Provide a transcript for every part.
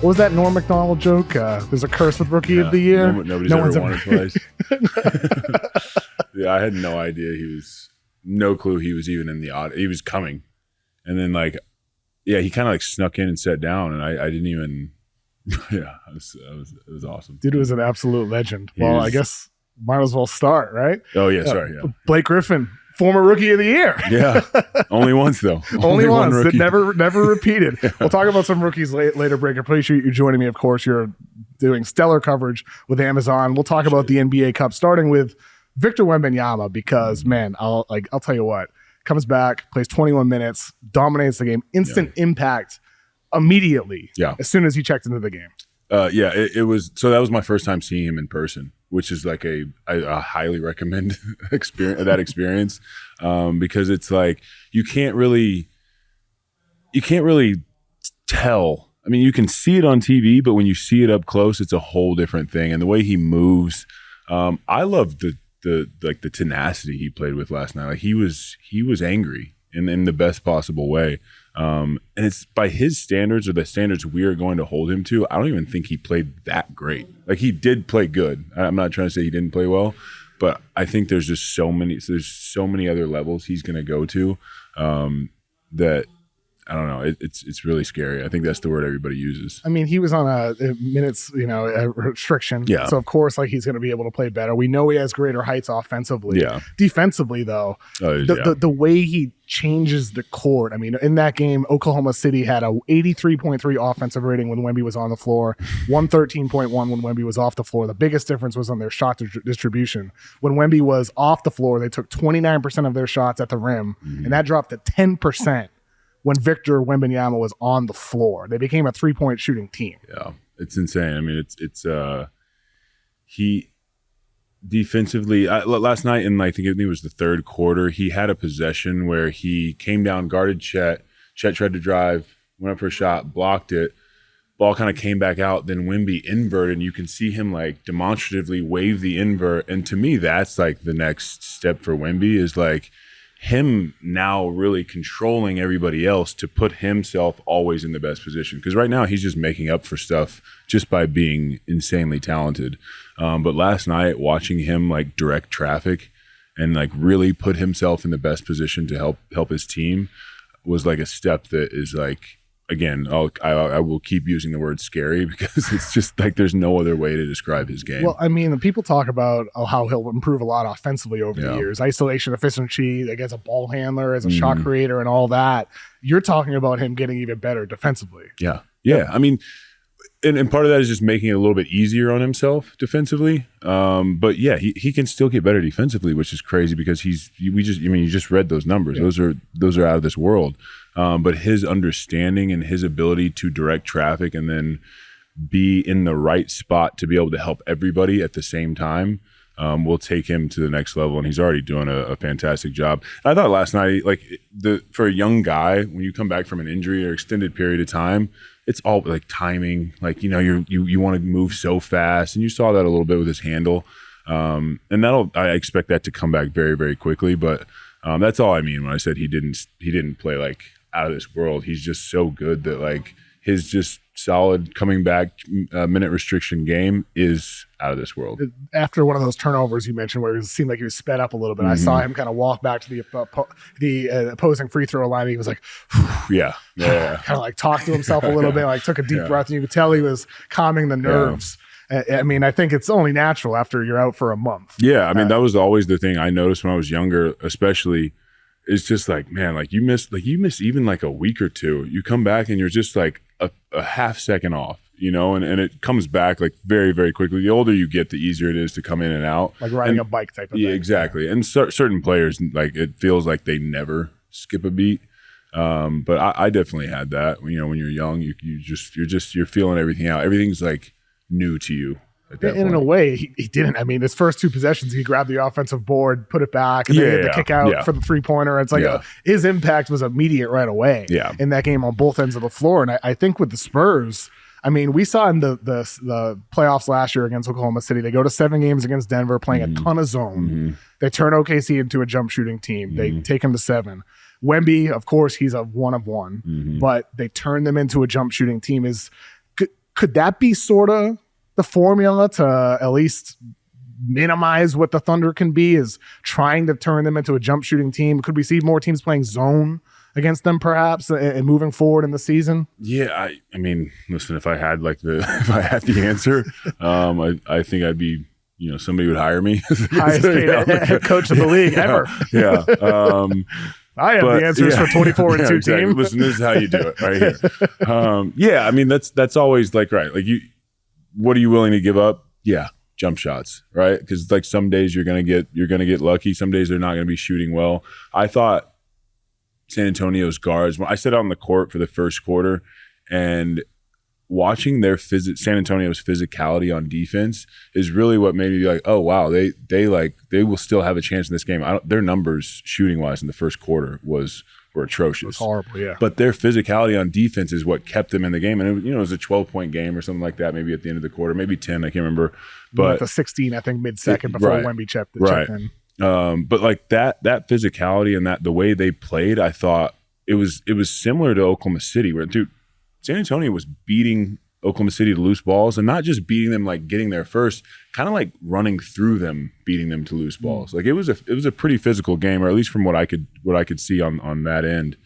What was that Norm Macdonald joke? There's a curse with Rookie of the Year. Nobody's ever won it twice. Yeah, I had no idea no clue he was even in the odd. He was coming. And then he kind of snuck in and sat down, and I didn't even, it was awesome. Dude was an absolute legend. I guess might as well start, right? Oh, yeah, sorry. Yeah. Blake Griffin, former Rookie of the Year. Yeah, only once though. Only once. That never repeated. Yeah. We'll talk about some rookies later, Break. I appreciate you joining me. Of course, you're doing stellar coverage with Amazon. We'll talk about the NBA Cup, starting with Victor Wembanyama, because man, I'll tell you what, comes back, plays 21 minutes, dominates the game, instant impact immediately. Yeah, as soon as he checked into the game. It was. So that was my first time seeing him in person, which is I highly recommend experience, because it's you can't really tell. I mean, you can see it on TV, but when you see it up close, it's a whole different thing. And the way he moves, I loved the tenacity he played with last night. He was angry in the best possible way. And it's by his standards, or the standards we are going to hold him to. I don't even think he played that great. He did play good. I'm not trying to say he didn't play well, but I think there's just so many other levels he's going to go to, that I don't know. It's really scary. I think that's the word everybody uses. I mean, he was on a minutes, a restriction. Yeah. So of course, he's going to be able to play better. We know he has greater heights offensively. Yeah. Defensively, though, the way he changes the court. I mean, in that game, Oklahoma City had a 83.3 offensive rating when Wemby was on the floor, 113.1 when Wemby was off the floor. The biggest difference was on their shot distribution. When Wemby was off the floor, they took 29% of their shots at the rim, and that dropped to 10%. When Victor Wembanyama was on the floor. They became a three-point shooting team. Yeah, it's insane. I mean, he defensively, last night in I think it was the third quarter, he had a possession where he came down, guarded Chet. Chet tried to drive, went up for a shot, blocked it. Ball kind of came back out, then Wemby inverted, and you can see him demonstratively wave the invert. And to me, that's the next step for Wemby is him now really controlling everybody else to put himself always in the best position. Because right now he's just making up for stuff just by being insanely talented. But last night, watching him direct traffic and really put himself in the best position to help his team was a step that is again, I will keep using the word scary, because it's just there's no other way to describe his game. Well, I mean, people talk about how he'll improve a lot offensively over the years. Isolation efficiency, as a ball handler, as a shot creator, and all that. You're talking about him getting even better defensively. Yeah. I mean, and part of that is just making it a little bit easier on himself defensively. But yeah, he can still get better defensively, which is crazy, because you just read those numbers. Yeah. Those are out of this world. But his understanding and his ability to direct traffic and then be in the right spot to be able to help everybody at the same time will take him to the next level. And he's already doing a fantastic job. I thought last night, for a young guy, when you come back from an injury or extended period of time, it's all timing. You want to move so fast, and you saw that a little bit with his handle. And I expect that to come back very, very quickly. But that's all I mean when I said he didn't play out of this world. He's just so good that his just solid coming back minute restriction game is out of this world. After one of those turnovers you mentioned where it seemed like he was sped up a little bit, I saw him kind of walk back to the opposing free throw line. He was yeah. kind of talked to himself a little bit, took a deep breath, and you could tell he was calming the nerves. I mean, I think it's only natural after you're out for a month. Yeah, I mean, that was always the thing I noticed when I was younger, especially. It's just you miss even a week or two. You come back and you're just a half second off, and it comes back very, very quickly. The older you get, the easier it is to come in and out. Riding a bike type of thing. Yeah, exactly. And certain players, it feels like they never skip a beat. But I definitely had that. When you're young, you're feeling everything out. Everything's new to you. In a way, he didn't. I mean, his first two possessions, he grabbed the offensive board, put it back, and then he had to kick out for the three-pointer. It's his impact was immediate right away in that game on both ends of the floor. And I think with the Spurs, I mean, we saw in the playoffs last year against Oklahoma City, they go to 7 games against Denver playing a ton of zone. They turn OKC into a jump shooting team. They take him to 7. Wemby, of course, he's a one of one, but they turn them into a jump shooting team. Could that be sort of the formula to at least minimize what the Thunder can be, is trying to turn them into a jump shooting team? Could we see more teams playing zone against them perhaps and moving forward in the season? Yeah, I mean, listen, if I had the answer, I think I'd be, somebody would hire me. Highest paid head coach of the league ever. Yeah. I have the answers for 24 and 2 exactly. team. Listen, this is how you do it right here. I mean, that's always like, right. Like what are you willing to give up? Yeah. Jump shots, right? Because like some days you're gonna get lucky. Some days they're not gonna be shooting well. I thought San Antonio's guards, when I sat out on the court for the first quarter and watching their San Antonio's physicality on defense is really what made me be like, oh wow, they will still have a chance in this game. Their numbers shooting wise in the first quarter were atrocious. It was horrible, yeah. But their physicality on defense is what kept them in the game. And it was a 12-point game or something like that, maybe at the end of the quarter, maybe 10, I can't remember. But the 16, I think, mid-second before Wemby checked in. But like that physicality and the way they played, I thought it was similar to Oklahoma City, where San Antonio was beating Oklahoma City to loose balls, and not just beating them like getting there first, kind of like running through them, beating them to loose balls. Like it was a pretty physical game, or at least from what I could see on that end.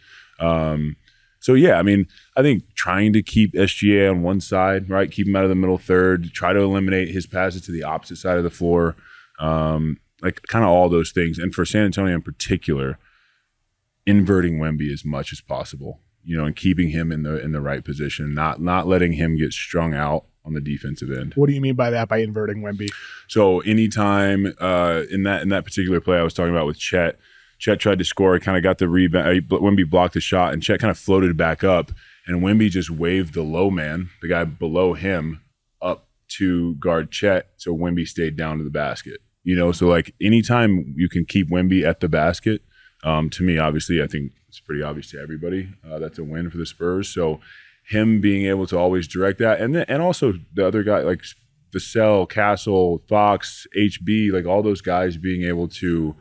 So yeah, I mean, I think trying to keep SGA on one side, right, keep him out of the middle third, try to eliminate his passes to the opposite side of the floor, like kind of all those things. And for San Antonio in particular, inverting Wemby as much as possible. And keeping him in the right position, not letting him get strung out on the defensive end. What do you mean by that, by inverting Wemby? So anytime in that particular play I was talking about with Chet tried to score, kind of got the rebound. Wemby blocked the shot, and Chet kind of floated back up, and Wemby just waved the low man, the guy below him, up to guard Chet, so Wemby stayed down to the basket. So like anytime you can keep Wemby at the basket, to me, obviously, I think it's pretty obvious to everybody. That's a win for the Spurs. So him being able to always direct that, and also the other guy like Vassell, Castle, Fox, HB, like all those guys being able to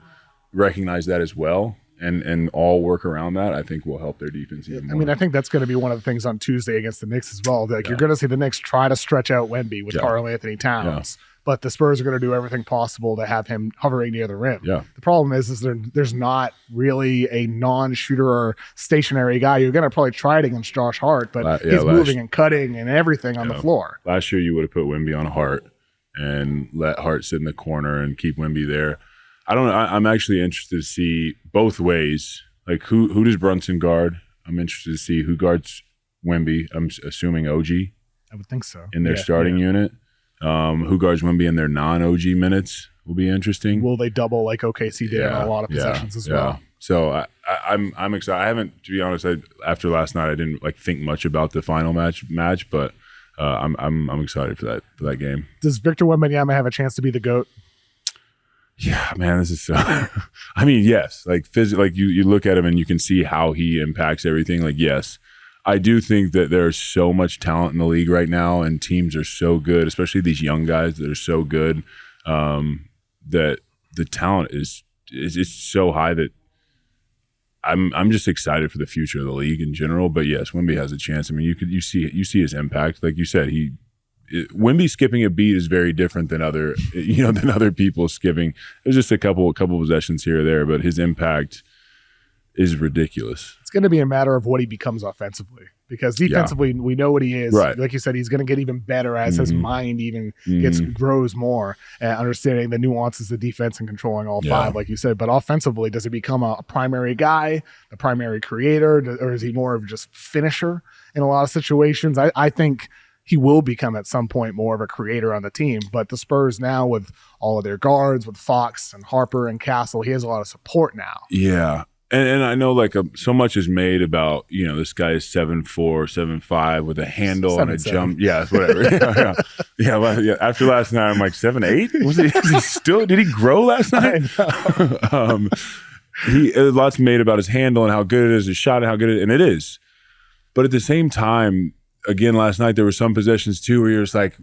recognize that as well and all work around that, I think will help their defense even more. I mean, I think that's going to be one of the things on Tuesday against the Knicks as well. Like you're going to see the Knicks try to stretch out Wemby with Karl Anthony Towns. Yeah. But the Spurs are going to do everything possible to have him hovering near the rim. Yeah. The problem is there's not really a non-shooter or stationary guy. You're going to probably try it against Josh Hart, but he's moving and cutting and everything on the floor. Last year you would have put Wemby on Hart and let Hart sit in the corner and keep Wemby there. I don't know. I'm actually interested to see both ways. Like who does Brunson guard? I'm interested to see who guards Wemby. I'm assuming OG. I would think so. In their starting unit. Who guards Wemby in their non-OG minutes will be interesting. Will they double like OKC did on a lot of possessions as well? So I'm excited. I haven't, to be honest, after last night I didn't like think much about the final match, but I'm excited for that game. Does Victor Wembanyama have a chance to be the GOAT? Yeah, man, this is so. I mean, yes, like like you look at him and you can see how he impacts everything. Like, yes. I do think that there's so much talent in the league right now, and teams are so good, especially these young guys that are so good, that the talent is so high that I'm just excited for the future of the league in general. But yes, Wemby has a chance. I mean, you see his impact, like you said. Wemby skipping a beat is very different than other people skipping. There's just a couple possessions here or there, but his impact is ridiculous. It's going to be a matter of what he becomes offensively, because defensively we know what he is. Right. Like you said, he's going to get even better as his mind even grows more, understanding the nuances of defense and controlling all five, like you said. But offensively, does he become a primary guy, the primary creator, or is he more of just finisher in a lot of situations? I think he will become at some point more of a creator on the team. But the Spurs now, with all of their guards, with Fox and Harper and Castle, he has a lot of support now. Yeah. And I know like so much is made about, this guy is 7'4", 7'5" with a handle and a jump. Yeah, whatever. Yeah. After last night, I'm like 7'8". Was he still? Did he grow last night? Lots made about his handle and how good it is, his shot and how good it is, and it is. But at the same time, again, last night there were some possessions too where you're just like,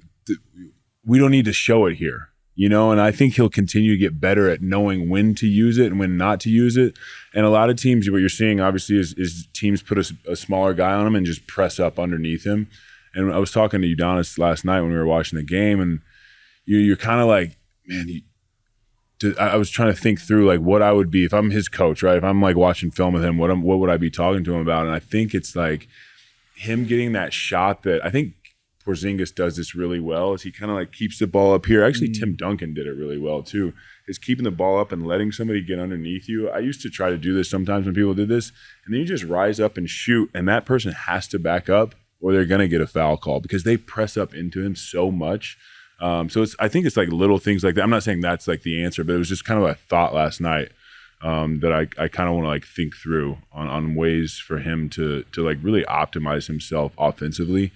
we don't need to show it here. And I think he'll continue to get better at knowing when to use it and when not to use it. And a lot of teams, what you're seeing obviously is teams put a smaller guy on him and just press up underneath him. And I was talking to Udonis last night when we were watching the game, and you're kind of like, man, I was trying to think through like what I would be if I'm his coach, right? If I'm like watching film with him, what would I be talking to him about? And I think it's like him getting that shot that I think Porzingis does this really well, is he kind of like keeps the ball up here. Actually, Tim Duncan did it really well too, is keeping the ball up and letting somebody get underneath you. I used to try to do this sometimes when people did this, and then you just rise up and shoot, and that person has to back up or they're going to get a foul call because they press up into him so much. So I think it's like little things like that. I'm not saying that's like the answer, but it was just kind of a thought last night that I kind of want to like think through on ways for him to like really optimize himself offensively.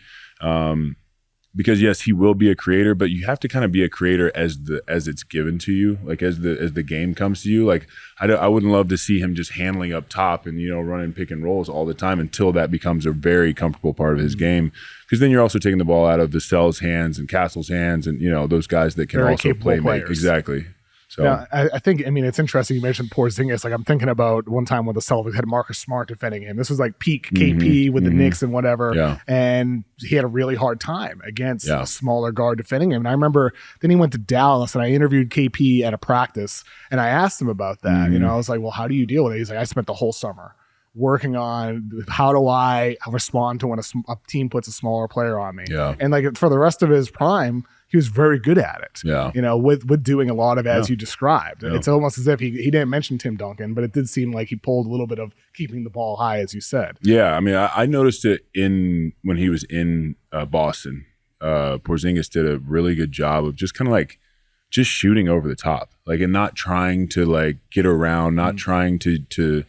Because yes, he will be a creator, but you have to kind of be a creator as it's given to you, like as the game comes to you. Like I wouldn't love to see him just handling up top and running pick and rolls all the time until that becomes a very comfortable part of his game. Because then you're also taking the ball out of Vassell's hands and Castle's hands, and those guys that can very also play make. Exactly. So yeah, I think it's interesting you mentioned Porzingis. Like I'm thinking about one time when the Celtics had Marcus Smart defending him. This was like peak KP with the Knicks and whatever. And he had a really hard time against a smaller guard defending him. And I remember then he went to Dallas and I interviewed KP at a practice and I asked him about that. I was like, well, how do you deal with it? He's like, I spent the whole summer working on how do I respond to when a team puts a smaller player on me. And like for the rest of his prime, he was very good at it, with doing a lot of as you described. It's almost as if he didn't mention Tim Duncan, but it did seem like he pulled a little bit of keeping the ball high, as you said. Yeah, I mean, I noticed it when he was in Boston. Porzingis did a really good job of just kind of like just shooting over the top, like, and not trying to like get around, not trying to do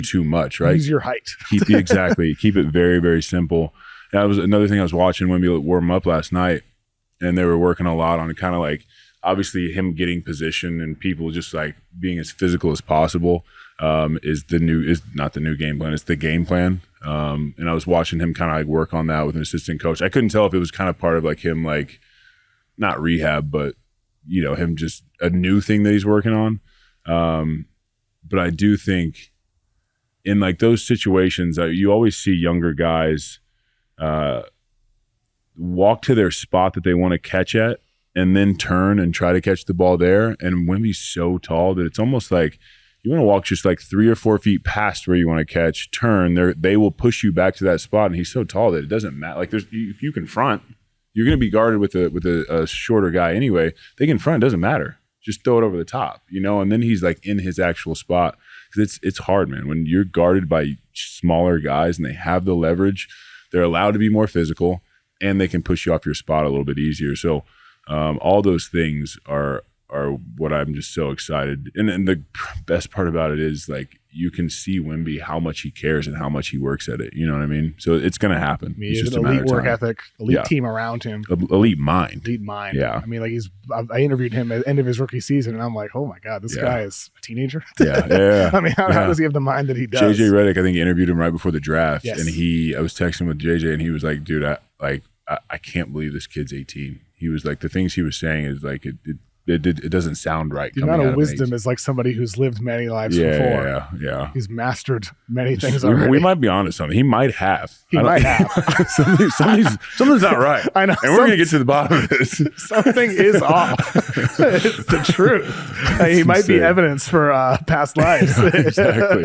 too much, right? Use your height. Keep it very, very simple. And that was another thing I was watching when we warm up last night. And they were working a lot on kind of like, obviously him getting position and people just like being as physical as possible is not the new game plan. It's the game plan. And I was watching him kind of like work on that with an assistant coach. I couldn't tell if it was kind of part of like him, like not rehab, but him just a new thing that he's working on. But I do think in like those situations, you always see younger guys walk to their spot that they want to catch at and then turn and try to catch the ball there. And Wemby's so tall that it's almost like you want to walk just like 3 or 4 feet past where you want to catch, turn, they will push you back to that spot. And he's so tall that it doesn't matter. Like if you confront, you're going to be guarded with a shorter guy anyway. They confront, it doesn't matter. Just throw it over the top, and then he's like in his actual spot. Because it's hard, man. When you're guarded by smaller guys and they have the leverage, they're allowed to be more physical, and they can push you off your spot a little bit easier. So all those things are what I'm just so excited. And the best part about it is like you can see Wemby how much he cares and how much he works at it. You know what I mean? So it's going to happen. It's just an elite work ethic, elite team around him. Elite mind. Yeah. I mean, like I interviewed him at the end of his rookie season, and I'm like, oh my God, this guy is a teenager. Yeah. I mean, how does he have the mind that he does? JJ Redick, I think, interviewed him right before the draft. Yes. And I was texting with JJ, and he was like, dude, I can't believe this kid's 18. He was like, the things he was saying is like, it doesn't sound right. The amount of wisdom is like somebody who's lived many lives before. Yeah. He's mastered many things already. We might be onto something. He might have. Something's not right. I know. And we're going to get to the bottom of this. Something is off. It's the truth. He might be evidence for past lives. Exactly.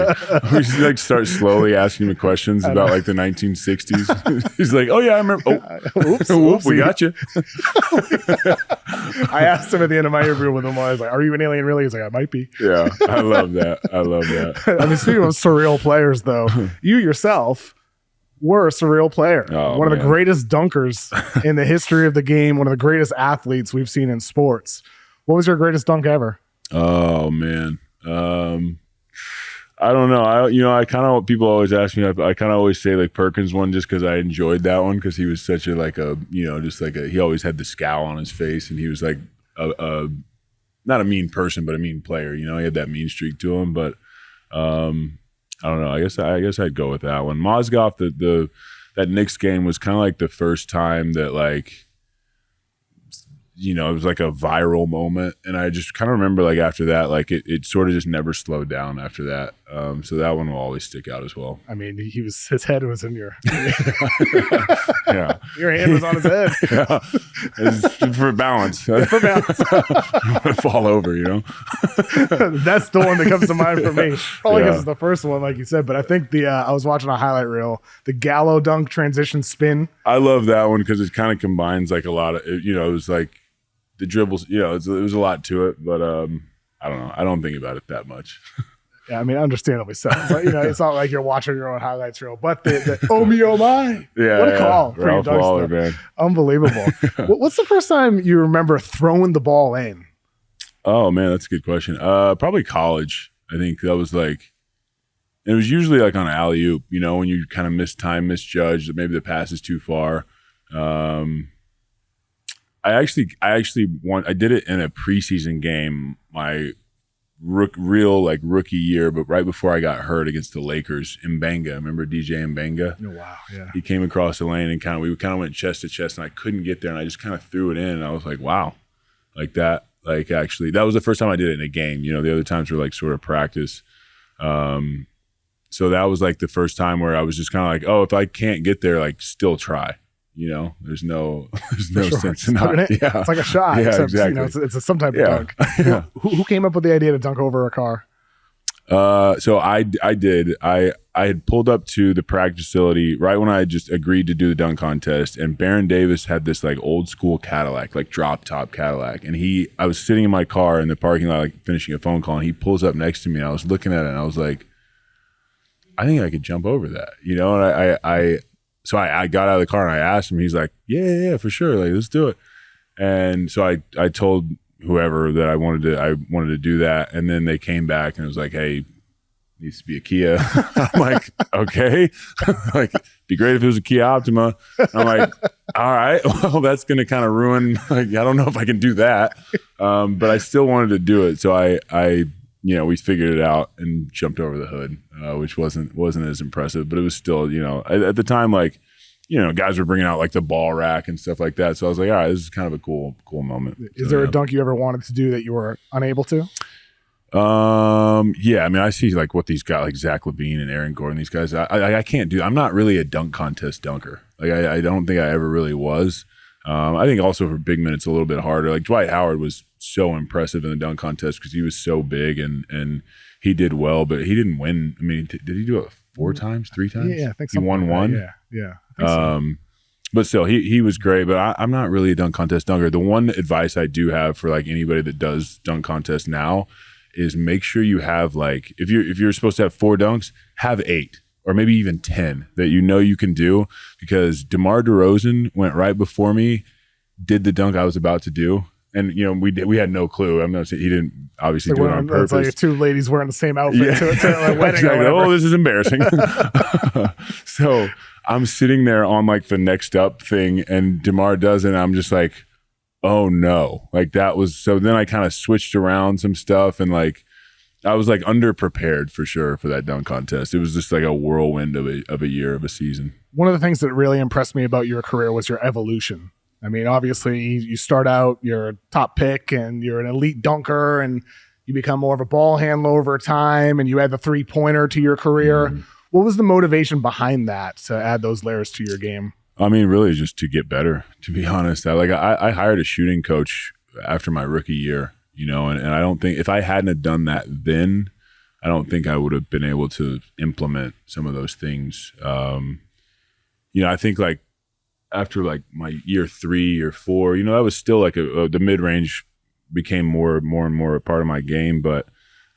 We should like start slowly asking him questions about like the 1960s. He's like, oh yeah, I remember. Oh, oops, we got you. I asked him at the end of my interview with him, I was like, are you an alien really? He's like, I might be. Yeah, I love that. I mean, speaking of surreal players, though, you yourself were a surreal player. One of the greatest dunkers in the history of the game, one of the greatest athletes we've seen in sports. What was your greatest dunk ever? Oh, man. I don't know. I kind of, people always ask me, I kind of always say like Perkins one just because I enjoyed that one because he was such he always had the scowl on his face and he was like, not a mean person, but a mean player. He had that mean streak to him. But I don't know. I guess I'd go with that one. Mozgov, that Knicks game was kind of like the first time that like you know, it was like a viral moment. And I just kind of remember like after that, like it sort of just never slowed down after that. So that one will always stick out as well. I mean, his head was in your, yeah. Your hand was on his head. Yeah. It's for balance. For balance. Fall over, you know? That's the one that comes to mind for me. Probably because it's the first one, like you said. But I think I was watching a highlight reel, the Gallo dunk transition spin. I love that one because it kind of combines like a lot of, you know, it was like the dribbles, you know, it was a lot to it. But I don't know. I don't think about it that much. Yeah, I mean, understandably so. It's like, you know, it's not like you're watching your own highlights reel, but the oh me, oh my. Yeah, what a call for Ralph your Waller, man. Unbelievable. What's the first time you remember throwing the ball in? Oh, man, that's a good question. Probably college. I think that was like, it was usually like on an alley-oop, you know, when you kind of misjudge, maybe the pass is too far. I did it in a preseason game, my real like rookie year, but right before I got hurt against the Lakers. Mbenga, remember DJ Mbenga? Oh, wow, yeah. He came across the lane and we kind of went chest to chest, and I couldn't get there, and I just kind of threw it in, and I was like, wow, like that. Like actually, that was the first time I did it in a game. You know, the other times were like sort of practice. So that was like the first time where I was just kind of like, oh, if I can't get there, like still try. You know, there's no sense in not. Yeah. It's like a shot. Yeah, except, exactly. You know, it's some type of dunk. Yeah. Who came up with the idea to dunk over a car? So I did. I had pulled up to the practice facility right when I just agreed to do the dunk contest, and Baron Davis had this like old school Cadillac, like drop top Cadillac, and I was sitting in my car in the parking lot, like finishing a phone call, and he pulls up next to me, and I was looking at it, and I was like, I think I could jump over that, you know, and So I got out of the car and I asked him. He's like, yeah, for sure. Like, let's do it. And so I told whoever that I wanted to do that. And then they came back and it was like, hey, needs to be a Kia. I'm like, okay. Like, be great if it was a Kia Optima. I'm like, all right, well, that's going to kind of ruin, like, I don't know if I can do that. But I still wanted to do it. So I you know, we figured it out and jumped over the hood, which wasn't as impressive, but it was still, you know, at the time, like, you know, guys were bringing out like the ball rack and stuff like that. So I was like, all right, this is kind of a cool moment. Is there a dunk you ever wanted to do that you were unable to? Yeah, I mean, I see like what these guys, like Zach LaVine and Aaron Gordon, these guys, I can't do. I'm not really a dunk contest dunker. Like I don't think I ever really was. I think also for big men, it's a little bit harder. Like Dwight Howard was so impressive in the dunk contest because he was so big and he did well, but he didn't win. I mean, did he do it 3 times? Yeah, I think so. He won one. Yeah. I think so. But still, he was great. But I'm not really a dunk contest dunker. The one advice I do have for like anybody that does dunk contest now is make sure you have like if you're supposed to have 4 dunks, have 8. Or maybe even 10 that you know you can do, because DeMar DeRozan went right before me, did the dunk I was about to do, and you know we had no clue. I'm not saying he didn't obviously do it on purpose. It's like 2 ladies wearing the same outfit to a wedding. Exactly. Oh, this is embarrassing. So I'm sitting there on like the next up thing, and DeMar does it. And I'm just like, oh no, like that was. So then I kind of switched around some stuff and like. I was like underprepared for sure for that dunk contest. It was just like a whirlwind of a year, of a season. One of the things that really impressed me about your career was your evolution. I mean, obviously you start out, you're a top pick and you're an elite dunker and you become more of a ball handler over time and you add the 3-pointer to your career. Mm-hmm. What was the motivation behind that to add those layers to your game? I mean, really just to get better, to be honest. I hired a shooting coach after my rookie year. You know, and I don't think if I hadn't have done that then, I don't think I would have been able to implement some of those things. You know, I think like after like my year 3 or 4, you know, that was still like the mid range became more and more a part of my game. But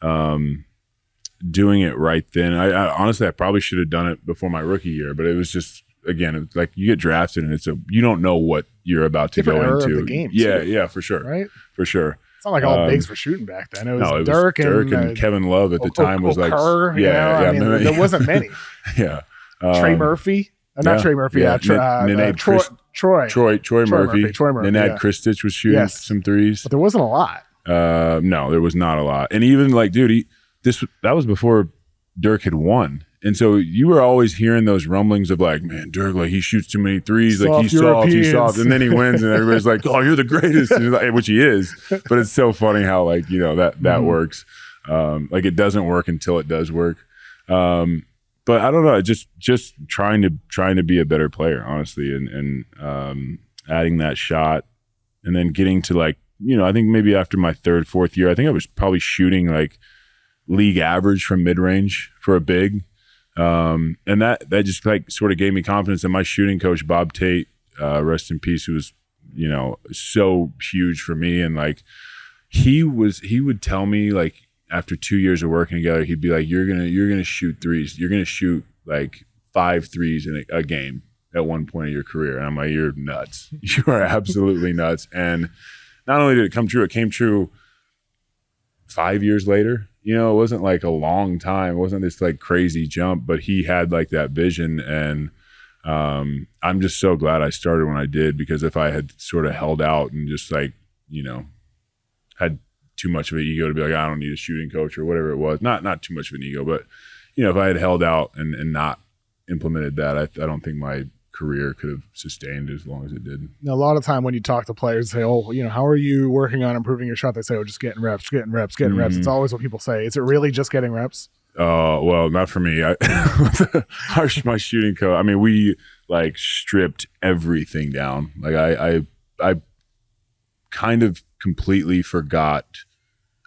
doing it right then, I honestly I probably should have done it before my rookie year. But it was just again, it's like you get drafted and you don't know what you're about to go into. Of the game, yeah, for sure, right, for sure. It's not like all bigs were shooting back then. It was Dirk and Kevin Love at the time was like, Kerr, I mean, there wasn't many. Yeah, Trey Murphy, not Trey Murphy. Troy Murphy. Nenad Kristich was shooting some threes, but there wasn't a lot. No, there was not a lot. And even like, dude, that was before Dirk had won. And so you were always hearing those rumblings of like, man, Dirk, like he shoots too many threes, like he's soft, and then he wins, and everybody's like, oh, you're the greatest, which he is. But it's so funny how like that works. Like it doesn't work until it does work. But I don't know, just trying to be a better player, honestly, and adding that shot, and then getting to like I think maybe after my third, fourth year, I think I was probably shooting like league average from mid range for a big. And that just like sort of gave me confidence. And my shooting coach, Bob Tate, rest in peace, who was, so huge for me. And like, he would tell me like after 2 years of working together, he'd be like, you're going to shoot threes. You're going to shoot like 5 threes in a game at one point of your career. And I'm like, you're nuts. You are absolutely nuts. And not only did it come true, it came true 5 years later. It wasn't like a long time. It wasn't this like crazy jump, but he had like that vision. And I'm just so glad I started when I did, because if I had sort of held out and just like, had too much of an ego to be like, I don't need a shooting coach or whatever it was, not too much of an ego, but if I had held out and not implemented that, I don't think my career could have sustained as long as it did. Now, a lot of time when you talk to players, say, oh, how are you working on improving your shot? They say, oh, just getting reps. It's always what people say. Is it really just getting reps? Well, not for me. My shooting coach, I mean, we like stripped everything down. Like I kind of completely forgot.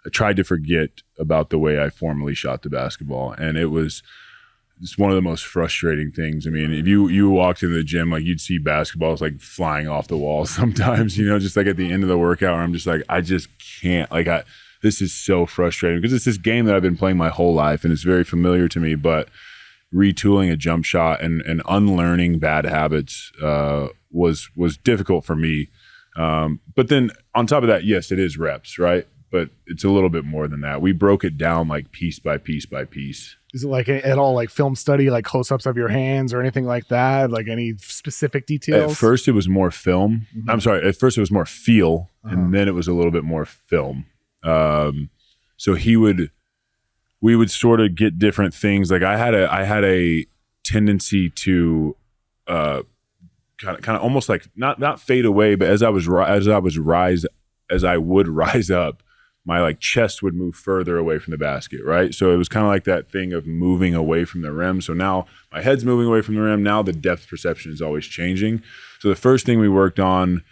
I tried to forget about the way I formerly shot the basketball, and it's one of the most frustrating things. I mean, if you walked into the gym, like you'd see basketballs like flying off the wall sometimes, just like at the end of the workout, where I'm just like, I just can't. Like this is so frustrating, because it's this game that I've been playing my whole life and it's very familiar to me, but retooling a jump shot and unlearning bad habits was difficult for me. But then on top of that, yes, it is reps, right? But it's a little bit more than that. We broke it down like piece by piece by piece. Is it like at all like film study, like close-ups of your hands or anything like that? Like any specific details? At first it was more film. Mm-hmm. I'm sorry. At first it was more feel, and then it was a little bit more film. So we would sort of get different things. Like I had a tendency to kind of almost like not fade away, but as I would rise up, my like chest would move further away from the basket, right? So it was kind of like that thing of moving away from the rim. So now my head's moving away from the rim. Now the depth perception is always changing. So the first thing we worked on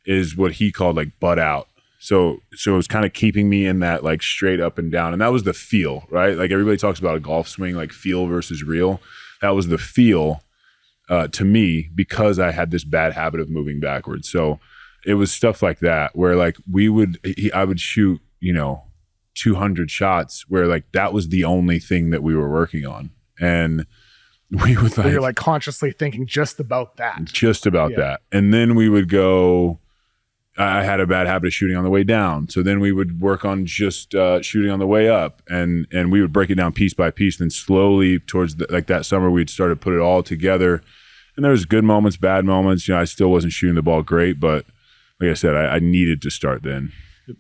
is what he called like butt out. So it was kind of keeping me in that like straight up and down. And that was the feel, right? Like everybody talks about a golf swing, like feel versus real. That was the feel to me, because I had this bad habit of moving backwards. So it was stuff like that where like I would shoot, 200 shots where like that was the only thing that we were working on. And we would like, you're like consciously thinking just about that. That. And then we would go, I had a bad habit of shooting on the way down. So then we would work on just shooting on the way up, and we would break it down piece by piece. Then slowly towards like that summer, we'd start to put it all together. And there was good moments, bad moments. I still wasn't shooting the ball great, but like I said, I needed to start then.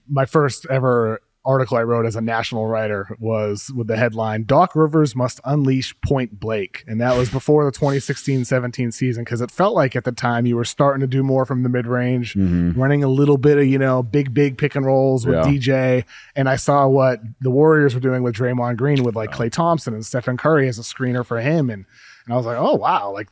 My first ever article I wrote as a national writer was with the headline, Doc Rivers must unleash Point Blake. And that was before the 2016-17 season, because it felt like at the time you were starting to do more from the mid-range, running a little bit of, big pick and rolls with DJ. And I saw what the Warriors were doing with Draymond Green with like Klay Thompson and Stephen Curry as a screener for him. And I was like, oh, wow. Like,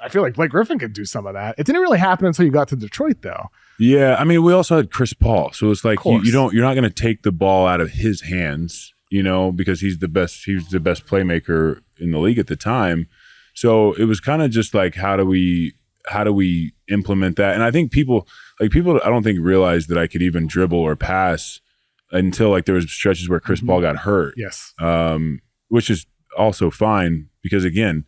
I feel like Blake Griffin could do some of that. It didn't really happen until you got to Detroit, though. Yeah, I mean, we also had Chris Paul, so it's like you're not going to take the ball out of his hands, because he's the best. He was the best playmaker in the league at the time. So it was kind of just like, how do we implement that? And I think people I don't think realized that I could even dribble or pass until like there was stretches where Chris Paul got hurt. Yes, which is also fine, because again,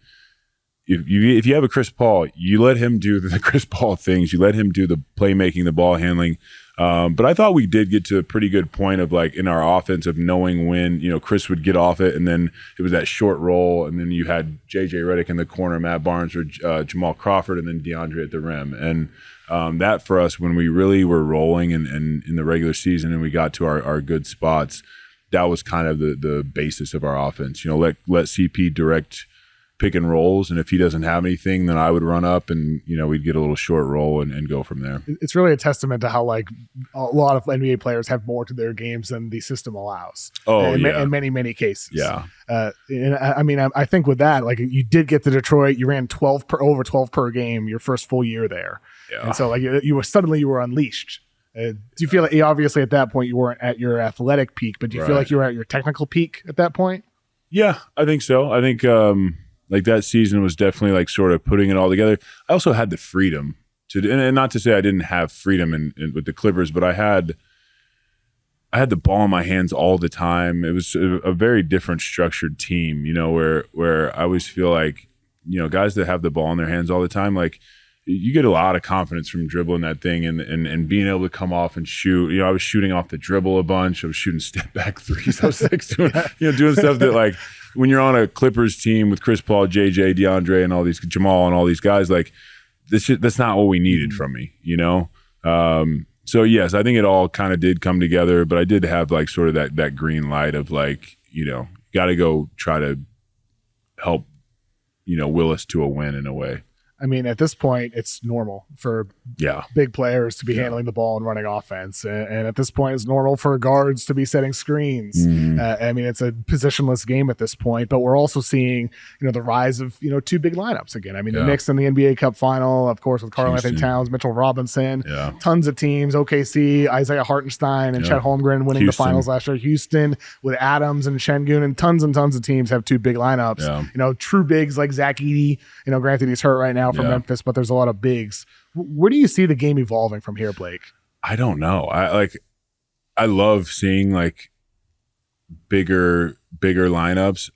if you have a Chris Paul, you let him do the Chris Paul things. You let him do the playmaking, the ball handling. But I thought we did get to a pretty good point of like in our offense of knowing when, Chris would get off it, and then it was that short roll, and then you had JJ Redick in the corner, Matt Barnes or Jamal Crawford, and then DeAndre at the rim. And that for us, when we really were rolling and in the regular season and we got to our good spots, that was kind of the basis of our offense. Let CP direct pick and rolls, and if he doesn't have anything, then I would run up and we'd get a little short roll and go from there. It's really a testament to how like a lot of NBA players have more to their games than the system allows. In many cases. Yeah. And I mean, I think with that, like you did get to Detroit, you ran over 12 per game your first full year there. Yeah. And so like you were unleashed. Do you feel like, obviously at that point you weren't at your athletic peak, but do you feel like you were at your technical peak at that point? Yeah, I think so. I think like that season was definitely like sort of putting it all together. I also had the freedom to, and not to say I didn't have freedom with the Clippers, but I had the ball in my hands all the time. It was a very different structured team, where I always feel like, guys that have the ball in their hands all the time, like you get a lot of confidence from dribbling that thing and being able to come off and shoot. I was shooting off the dribble a bunch. I was shooting step back threes. I was like doing stuff that like when you're on a Clippers team with Chris Paul, JJ, DeAndre, and all these Jamal and all these guys, like that's not what we needed from me, So yes, I think it all kind of did come together, but I did have like sort of that green light of like, got to go try to help, will us to a win in a way. I mean, at this point, it's normal for big players to be handling the ball and running offense. And at this point, it's normal for guards to be setting screens. I mean, it's a positionless game at this point, but we're also seeing, the rise of, two big lineups again. I mean, the Knicks in the NBA Cup final, of course, with Karl-Anthony Towns, Mitchell Robinson, tons of teams, OKC, Isaiah Hartenstein, and Chet Holmgren winning the finals last year. Houston with Adams and Şengün, and tons of teams have two big lineups. True bigs like Zach Edey, granted he's hurt right now from Memphis, but there's a lot of bigs. Where do you see the game evolving from here, Blake? I don't know. I love seeing like bigger lineups.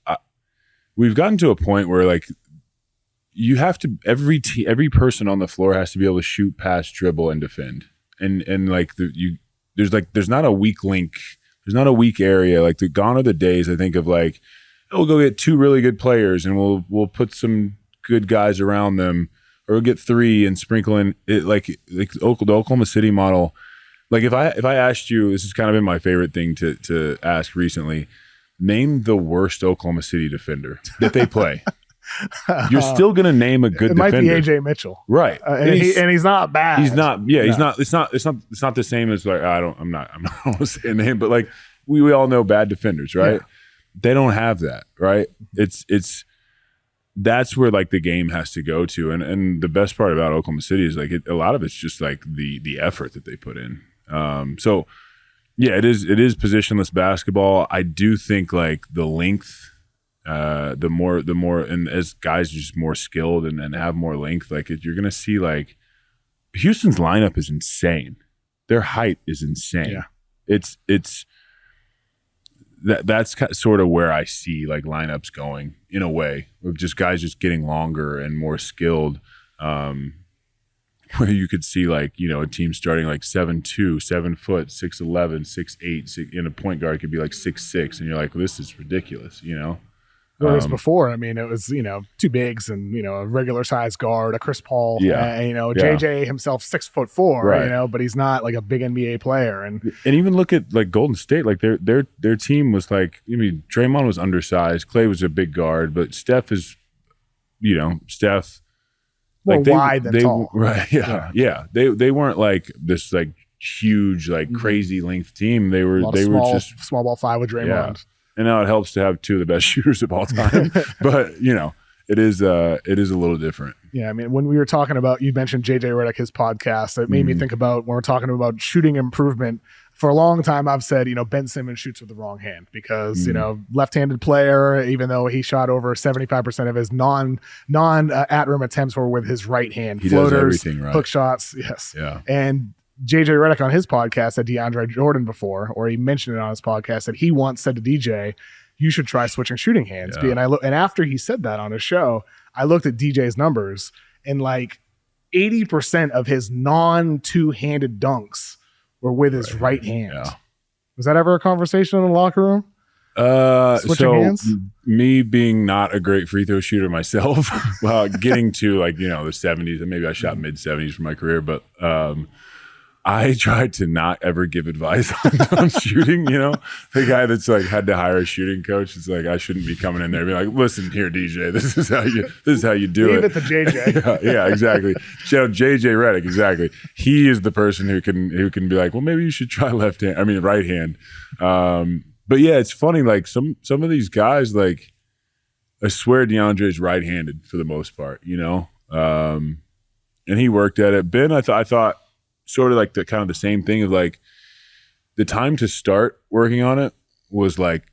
We've gotten to a point where like you have to every person on the floor has to be able to shoot, pass, dribble, and defend. And like there's not a weak link. There's not a weak area. Like gone are the days I think of like, we'll go get two really good players and we'll put some good guys around them, or we'll get three and sprinkle in it like the Oklahoma City model. Like if I asked you, this has kind of been my favorite thing to ask recently, name the worst Oklahoma City defender that they play. You're still gonna name a good defender. It might be AJ Mitchell, right? And he's not bad. He's not. Yeah, he's not. It's not the same as like I'm not gonna say a name, but like we all know bad defenders, right? Yeah. They don't have that, right? It's that's where like the game has to go to, and the best part about Oklahoma City is like a lot of it's just like the effort that they put in. So yeah, it is positionless basketball. I do think like the length, the more, and as guys are just more skilled and have more length, like you're gonna see like Houston's lineup is insane. Their height is insane. Yeah. That's sort of where I see like lineups going in a way of just guys just getting longer and more skilled, where you could see like, a team starting like 7'2", 7 foot, 6'11", 6'8", and a point guard could be like 6'6", and you're like, well, this is ridiculous, Whereas before, I mean, it was, two bigs and, a regular size guard, a Chris Paul, JJ himself 6'4", right. But he's not like a big NBA player. And even look at like Golden State, like their team was like, Draymond was undersized. Clay was a big guard, but Steph is, Steph. More wide than tall. Right. Yeah. They weren't like this like huge, like crazy length team. They were just small ball five with Draymond. Yeah. And now it helps to have two of the best shooters of all time, but it is a little different. Yeah, I mean, when we were talking about, you mentioned JJ Redick, his podcast, it made me think about when we're talking about shooting improvement. For a long time, I've said, Ben Simmons shoots with the wrong hand because, left-handed player, even though he shot over 75% of his non at-rim attempts were with his right hand. He floaters, does everything right. Hook shots, yes. Yeah. And JJ Redick on his podcast said DeAndre Jordan before, or he mentioned it on his podcast, that he once said to DJ, you should try switching shooting hands. Yeah. And after he said that on his show, I looked at DJ's numbers, and like 80% of his non-two-handed dunks were with his right hand. Yeah. Was that ever a conversation in the locker room? Switching hands? Me being not a great free throw shooter myself, getting to like, the 70s, and maybe I shot mid 70s for my career, but I tried to not ever give advice on shooting, the guy that's like had to hire a shooting coach. It's like, I shouldn't be coming in there and be like, listen here, DJ, this is how you do it. Leave it to JJ. yeah, exactly. JJ Redick, exactly. He is the person who can be like, well, maybe you should try right hand. But yeah, it's funny. Like some of these guys, like I swear DeAndre's right-handed for the most part, and he worked at it. Ben, I thought sort of like the kind of the same thing of like the time to start working on it was like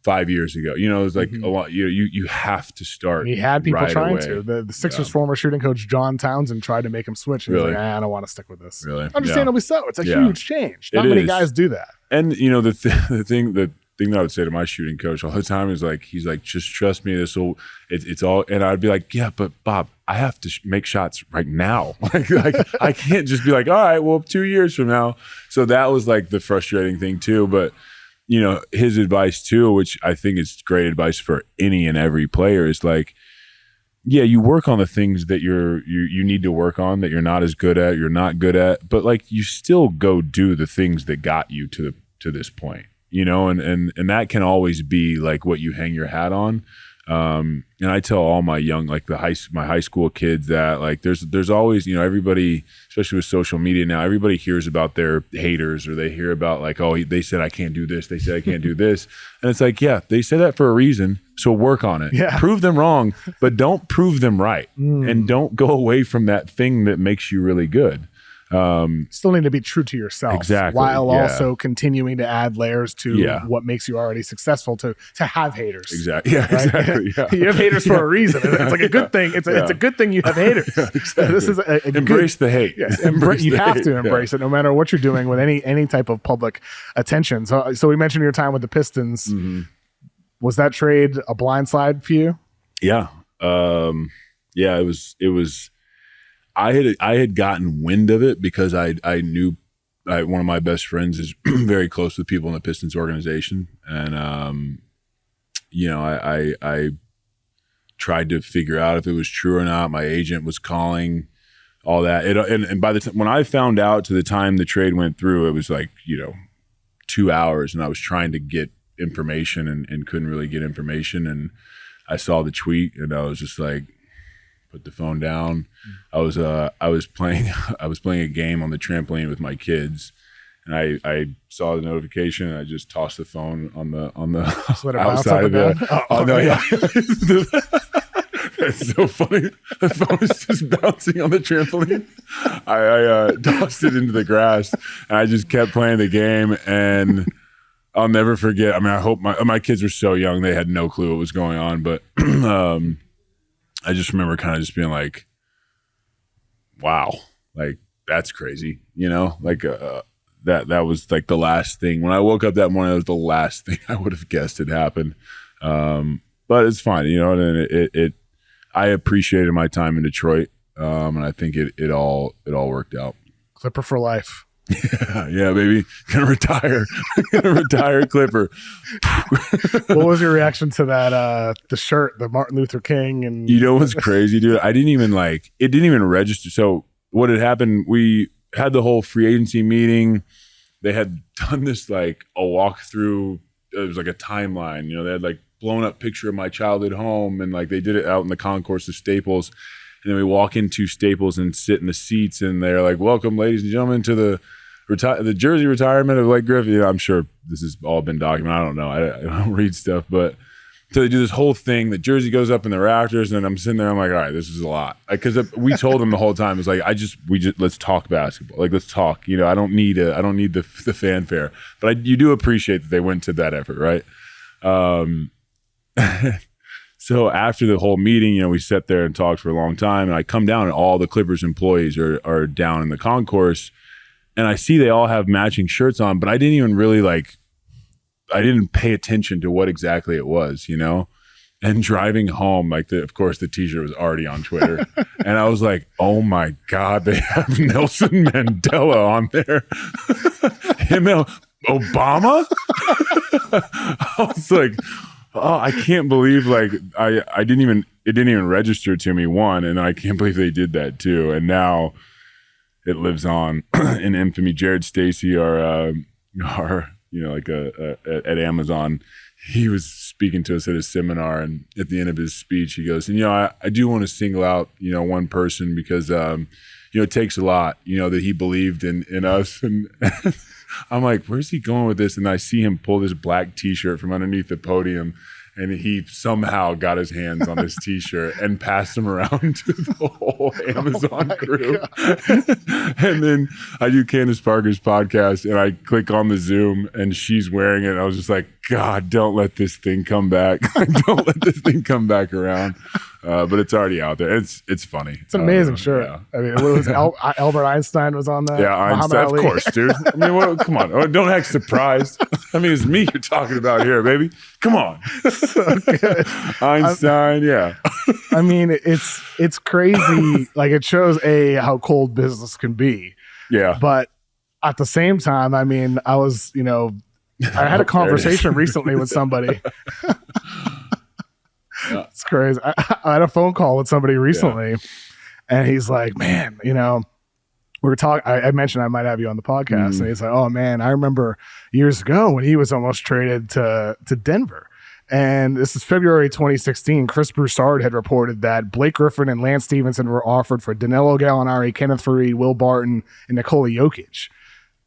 5 years ago. It was like a lot. You have to start. He had people right trying away. to. The Sixers former shooting coach John Townsend tried to make him switch. And Really? He's like, I don't want to stick with this. Really? Understandably so. It's a huge change. Not many guys do that. And the thing that I would say to my shooting coach all the time is like, he's like, just trust me. It's all. And I'd be like, yeah, but Bob, I have to make shots right now. like I can't just be like, all right, well, 2 years from now. So that was like the frustrating thing too. But his advice too, which I think is great advice for any and every player, is like, yeah, you work on the things that you need to work on that you're not as good at, you're not good at, but like you still go do the things that got you to this point, and that can always be like what you hang your hat on. And I tell all my young, like my high school kids that like there's always, everybody, especially with social media now, everybody hears about their haters, or they hear about like, oh, they said I can't do this, they said I can't do this. And it's like, yeah, they said that for a reason. So work on it. Yeah. Prove them wrong, but don't prove them right. And don't go away from that thing that makes you really good. Still need to be true to yourself, exactly, while also continuing to add layers to what makes you already successful. To have haters, exactly, yeah, right? exactly. Yeah. You have haters for a reason. It's like a good thing. It's a good thing you have haters. Yeah, exactly. This is embrace the hate. Yes, you have to embrace it, no matter what you're doing with any type of public attention. So we mentioned your time with the Pistons. Mm-hmm. Was that trade a blindside for you? Yeah, it was. I had gotten wind of it because I knew one of my best friends is very close with people in the Pistons organization, and I tried to figure out if it was true or not. My agent was calling, all that. And by the time when I found out to the time the trade went through, it was like 2 hours, and I was trying to get information and couldn't really get information, and I saw the tweet and I was just like, put the phone down. I was playing a game on the trampoline with my kids, and I saw the notification and I just tossed the phone on the outside of the. Oh no, yeah. It's so funny. The phone was just bouncing on the trampoline. I tossed it into the grass, and I just kept playing the game, and I'll never forget. I mean, I hope my kids were so young, they had no clue what was going on, but I just remember kind of just being like, wow, like that's crazy, like that was like the last thing. When I woke up that morning, that was the last thing I would have guessed had happened. But it's fine, and I appreciated my time in Detroit, and I think it all worked out. Clipper for life. Yeah, baby. Gonna retire Clipper. What was your reaction to that? The shirt, the Martin Luther King, and what's crazy, dude? It didn't even register. So what had happened? We had the whole free agency meeting. They had done this like a walkthrough. It was like a timeline. They had like blown up picture of my childhood home, and like they did it out in the concourse of Staples. And then we walk into Staples and sit in the seats, and they're like, "Welcome, ladies and gentlemen, to the jersey retirement of Blake Griffin." I'm sure this has all been documented. I don't know. I don't read stuff, but so they do this whole thing. The jersey goes up in the rafters, and I'm sitting there. I'm like, all right, this is a lot, because we told them the whole time. It's like we just let's talk basketball. Like let's talk. I don't need the fanfare, but you do appreciate that they went to that effort, right? So after the whole meeting, we sat there and talked for a long time, and I come down and all the Clippers employees are down in the concourse, and I see they all have matching shirts on, but I didn't even really I didn't pay attention to what exactly it was, and driving home, of course the t-shirt was already on Twitter. And I was like, oh my God, they have Nelson Mandela on there. Obama? I was like, oh, I can't believe it didn't even register to me, one, and I can't believe they did that too. And now it lives on in infamy. Jared Stacy, our like at Amazon, he was speaking to us at a seminar, and at the end of his speech, he goes, and I do want to single out one person because it takes a lot that he believed in us, and I'm like, where's he going with this? And I see him pull this black T-shirt from underneath the podium. And he somehow got his hands on this T-shirt and passed him around to the whole Amazon crew. And then I do Candace Parker's podcast, and I click on the Zoom, and she's wearing it. And I was just like, God, don't let this thing come back. Don't let this thing come back around. But it's already out there. It's funny. It's an amazing shirt. Yeah. I mean, what was Albert Einstein was on that? Yeah, Einstein, of course, dude. I mean, come on. Don't act surprised. I mean, it's me you're talking about here, baby. Come on. So good. Einstein, yeah. I mean, it's crazy. Like, it shows how cold business can be. Yeah. But at the same time, I mean, I was, I had a conversation recently with somebody. Yeah. It's crazy. I had a phone call with somebody recently, and he's like, man, we were talking. I mentioned I might have you on the podcast, and he's like, oh man, I remember years ago when he was almost traded to Denver. And this is February 2016. Chris Broussard had reported that Blake Griffin and Lance Stevenson were offered for Danilo Gallinari, Kenneth Faried, Will Barton, and Nikola Jokic.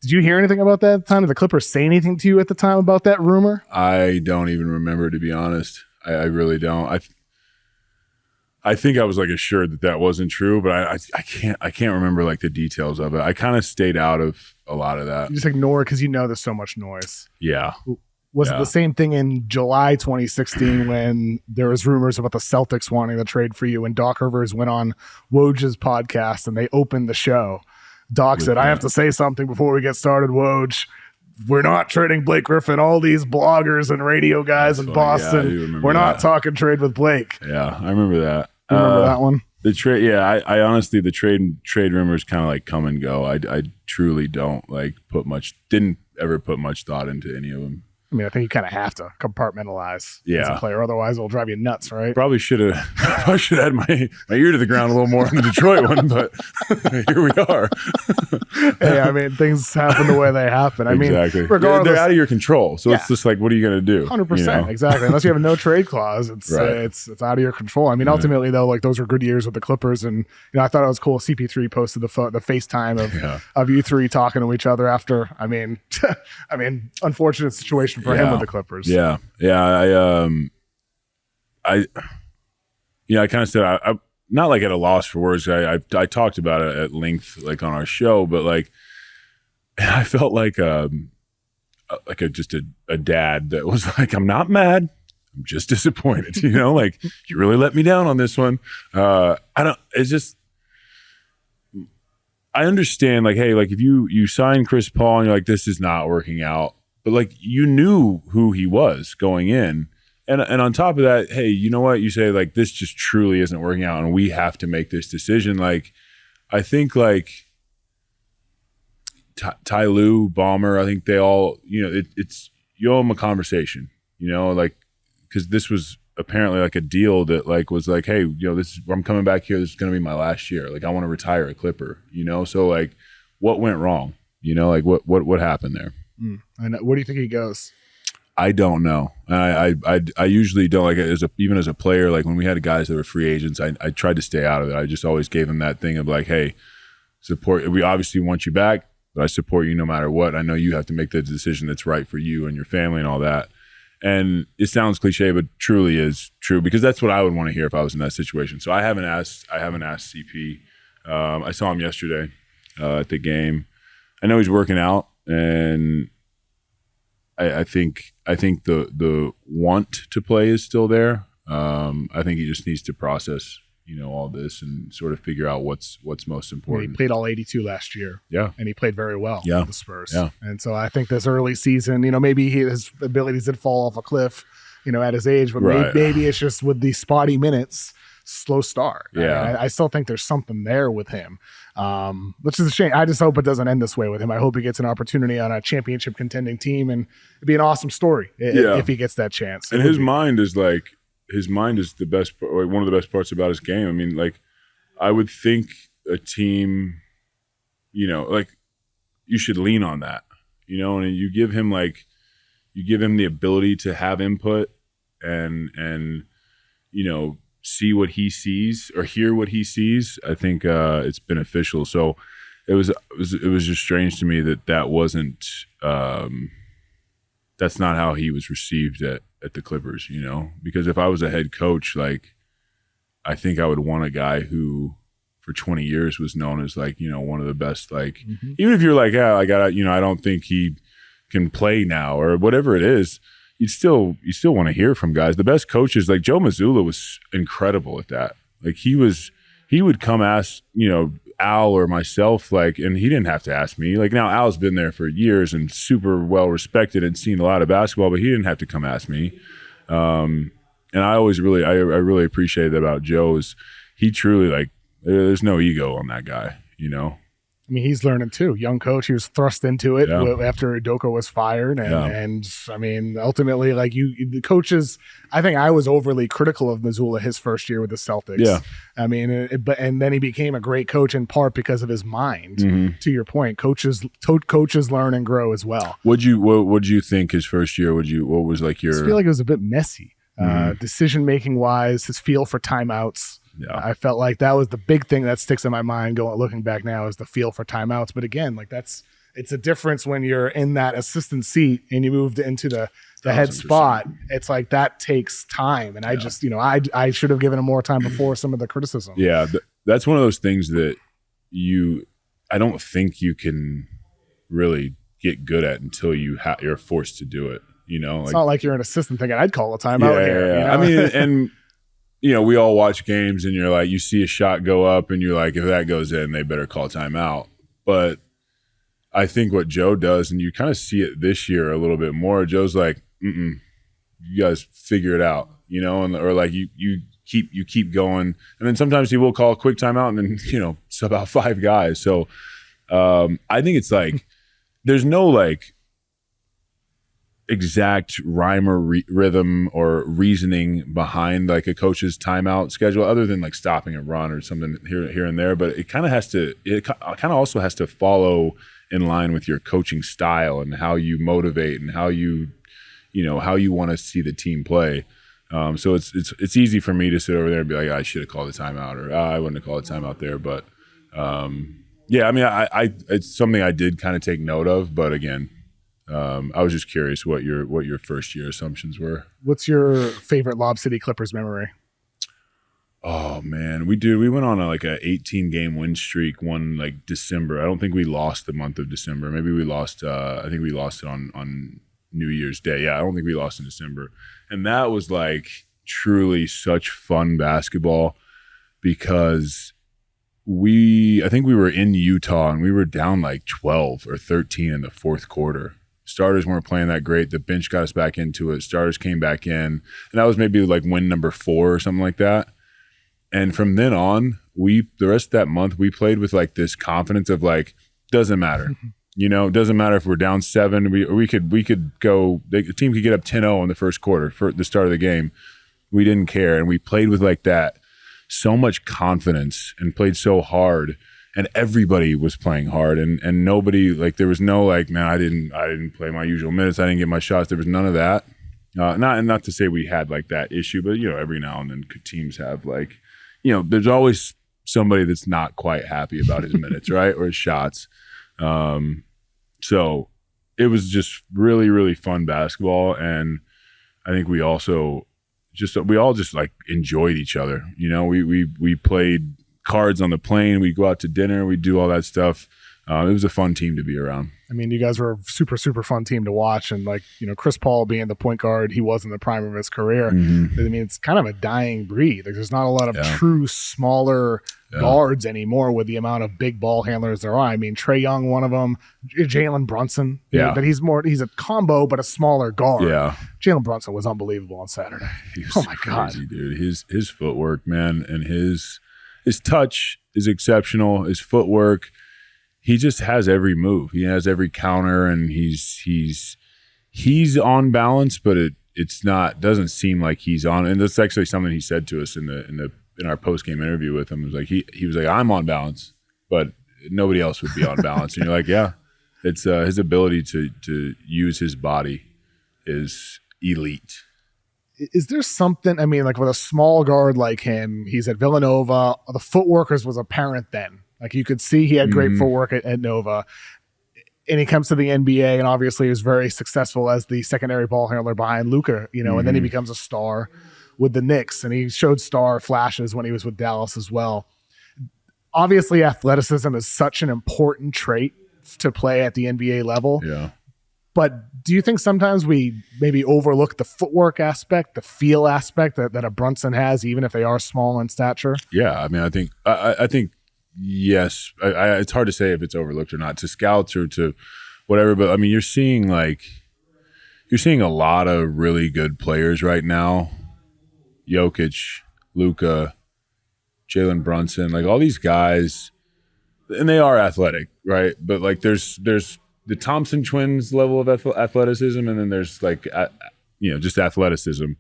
Did you hear anything about that at the time? Did the Clippers say anything to you at the time about that rumor? I don't even remember, to be honest. I really don't. I think I was like assured that wasn't true, but I can't remember like the details of it. I kind of stayed out of a lot of that. You just ignore it because there's so much noise. Yeah. Was it the same thing in July 2016 when there was rumors about the Celtics wanting to trade for you, and Doc Rivers went on Woj's podcast and they opened the show? Doc said, I have to say something before we get started, Woj. We're not trading Blake Griffin. All these bloggers and radio guys in Boston, we're not talking trade with Blake. Yeah, I remember that. You remember that one? The trade, yeah. I honestly, the trade rumors kind of like come and go. I truly don't didn't ever put much thought into any of them. I mean, I think you kind of have to compartmentalize as a player. Otherwise, it'll drive you nuts, right? Probably should have had my ear to the ground a little more on the Detroit one, but here we are. Hey, I mean, things happen the way they happen. I mean, regardless, they're out of your control. So it's just like, what are you going to do? 100%, exactly. Unless you have a no trade clause, it's out of your control. I mean, ultimately though, like those were good years with the Clippers, and I thought it was cool. CP3 posted the FaceTime of you three talking to each other after. I mean, unfortunate situation for him with the Clippers. Yeah. I kind of said I'm not like at a loss for words. I talked about it at length, like on our show, but like I felt like just a dad that was like, I'm not mad, I'm just disappointed. Like you really let me down on this one. I understand, like, hey, like if you sign Chris Paul and you're like, this is not working out. But like you knew who he was going in, and on top of that, hey, you know what? You say like this just truly isn't working out, and we have to make this decision. Like, I think like Ty Lue, Ballmer, I think they all, it's you owe them a conversation, like because this was apparently like a deal that like was like, hey, I'm coming back here. This is going to be my last year. Like I want to retire a Clipper, So like, what went wrong? Like what happened there? And where do you think he goes? I don't know. I usually don't like it even as a player. Like when we had guys that were free agents, I tried to stay out of it. I just always gave them that thing of like, hey, support. We obviously want you back, but I support you no matter what. I know you have to make the decision that's right for you and your family and all that. And it sounds cliche, but truly is true because that's what I would want to hear if I was in that situation. So I haven't asked CP. I saw him yesterday at the game. I know he's working out. And I think the want to play is still there. I think he just needs to process, all this and sort of figure out what's most important. He played all 82 last year. Yeah. And he played very well with the Spurs. Yeah. And so I think this early season, maybe his abilities did fall off a cliff, at his age, but maybe it's just with the spotty minutes, slow start. Yeah. I still think there's something there with him, which is a shame. I just hope it doesn't end this way with him. I hope he gets an opportunity on a championship contending team, and it'd be an awesome story if he gets that chance. And his mind is the best, one of the best parts about his game. I mean, like I would think a team like you should lean on that, and you give him the ability to have input and see what he sees or hear what he sees. I think it's beneficial. So it was just strange to me that wasn't that's not how he was received at the Clippers, because if I was a head coach, like I think I would want a guy who for 20 years was known as one of the best, even if you're like, yeah, I don't think he can play now or whatever it is, you still want to hear from guys. The best coaches, like Joe Mazzulla was incredible at that. Like he would come ask, Al or myself, and he didn't have to ask me. Like now Al's been there for years and super well respected and seen a lot of basketball, but he didn't have to come ask me. And I always really, I really appreciate that about Joe is he truly there's no ego on that guy, I mean, he's learning too. Young coach, he was thrust into it after Udoka was fired, and I mean, ultimately, the coaches. I think I was overly critical of Mazzulla his first year with the Celtics. Yeah, I mean, and then he became a great coach in part because of his mind. Mm-hmm. To your point, coaches learn and grow as well. What you think his first year? What was your? I feel like it was a bit messy, decision making wise. His feel for timeouts. Yeah. I felt like that was the big thing that sticks in my mind looking back now is the feel for timeouts. But again, it's a difference when you're in that assistant seat and you moved into the head spot. It's like that takes time. And I just, I should have given him more time before some of the criticism. Yeah. That's one of those things that I don't think you can really get good at until you're forced to do it. It's not like you're an assistant thinking I'd call a timeout here. Yeah. I mean, and we all watch games and you're like, you see a shot go up and you're like, if that goes in, they better call timeout. But I think what Joe does, and you kind of see it this year a little bit more, Joe's like, you guys figure it out, or you keep going. And then sometimes he will call a quick timeout and then, sub out 5 guys. So I think it's there's no exact rhyme or rhythm or reasoning behind a coach's timeout schedule other than stopping a run or something here and there, but it kind of also has to follow in line with your coaching style and how you motivate and how you want to see the team play. So it's easy for me to sit over there and be like, I should have called a timeout, or I wouldn't have called a timeout there. But yeah, I mean, it's something I did kind of take note of, but again, I was just curious what your first year assumptions were. What's your favorite Lob City Clippers memory? Oh man, we went on a 18-game win streak one December. I don't think we lost the month of December. Maybe we lost. I think we lost it on New Year's Day. Yeah, I don't think we lost in December. And that was truly such fun basketball because I think we were in Utah and we were down 12 or 13 in the fourth quarter. Starters weren't playing that great. The bench got us back into it. Starters came back in. And that was maybe win number 4 or something like that. And from then on, the rest of that month, we played with this confidence of doesn't matter. It doesn't matter if we're down 7. We could go, the team could get up 10-0 in the first quarter for the start of the game. We didn't care. And we played with that, so much confidence and played so hard. And everybody was playing hard, and nobody there was no man, I didn't play my usual minutes, I didn't get my shots. There was none of that. Not to say we had that issue, but every now and then teams have there's always somebody that's not quite happy about his minutes, right, or his shots. So it was just really, really fun basketball, and I think we all just enjoyed each other. We played cards on the plane, we'd go out to dinner, we'd do all that stuff. It was a fun team to be around. I mean, you guys were a super, super fun team to watch. And Chris Paul being the point guard, he was in the prime of his career. Mm-hmm. I mean, it's kind of a dying breed. There's not a lot of true smaller guards anymore with the amount of big ball handlers there are. I mean, Trae Young, one of them, Jalen Brunson. But he's a combo, but a smaller guard. Yeah. Jalen Brunson was unbelievable on Saturday. Oh my God, dude. His footwork, man, and his touch is exceptional. His footwork, he just has every move. He has every counter, and he's on balance, but it's not, doesn't seem like he's on. And that's actually something he said to us in our post game interview with him. It was he was like, I'm on balance, but nobody else would be on balance. And you're like, yeah, it's his ability to use his body is elite. Is there something, I mean, like with a small guard like him, he's at Villanova, the footwork was apparent then. Like you could see he had great footwork at Nova. And he comes to the NBA and obviously is very successful as the secondary ball handler behind Luka, and then he becomes a star with the Knicks, and he showed star flashes when he was with Dallas as well. Obviously, athleticism is such an important trait to play at the NBA level. Yeah. But do you think sometimes we maybe overlook the footwork aspect, the feel aspect that a Brunson has, even if they are small in stature? Yeah, I mean, I think yes. It's hard to say if it's overlooked or not to scouts or to whatever. But I mean, you're seeing a lot of really good players right now. Jokic, Luka, Jalen Brunson, like all these guys, and they are athletic, right? But like there's the Thompson twins level of athleticism, and then there's like just athleticism,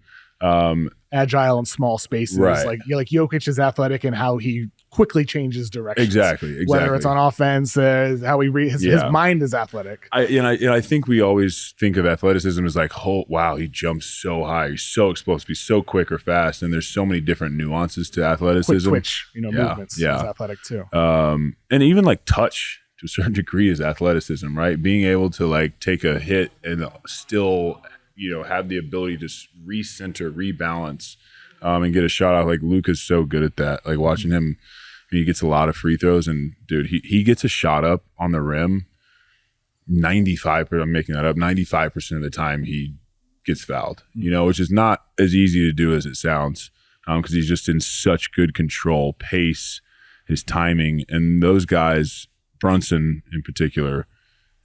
agile in small spaces. Right. Like Jokic is athletic in how he quickly changes directions. Exactly. Whether it's on offense, how he his mind is athletic. I think we always think of athleticism as like, oh wow, he jumps so high, he's so explosive, he's so quick or fast, and there's so many different nuances to athleticism. Quick twitch, movements is athletic too. And even like touch to a certain degree is athleticism, right? Being able to like take a hit and still, have the ability to recenter, rebalance, and get a shot off. Like Luka's so good at that. Like watching him, he gets a lot of free throws, and dude, he gets a shot up on the rim 95%. I'm making that up. 95% of the time he gets fouled, which is not as easy to do as it sounds, because he's just in such good control, pace, his timing, and those guys. Brunson in particular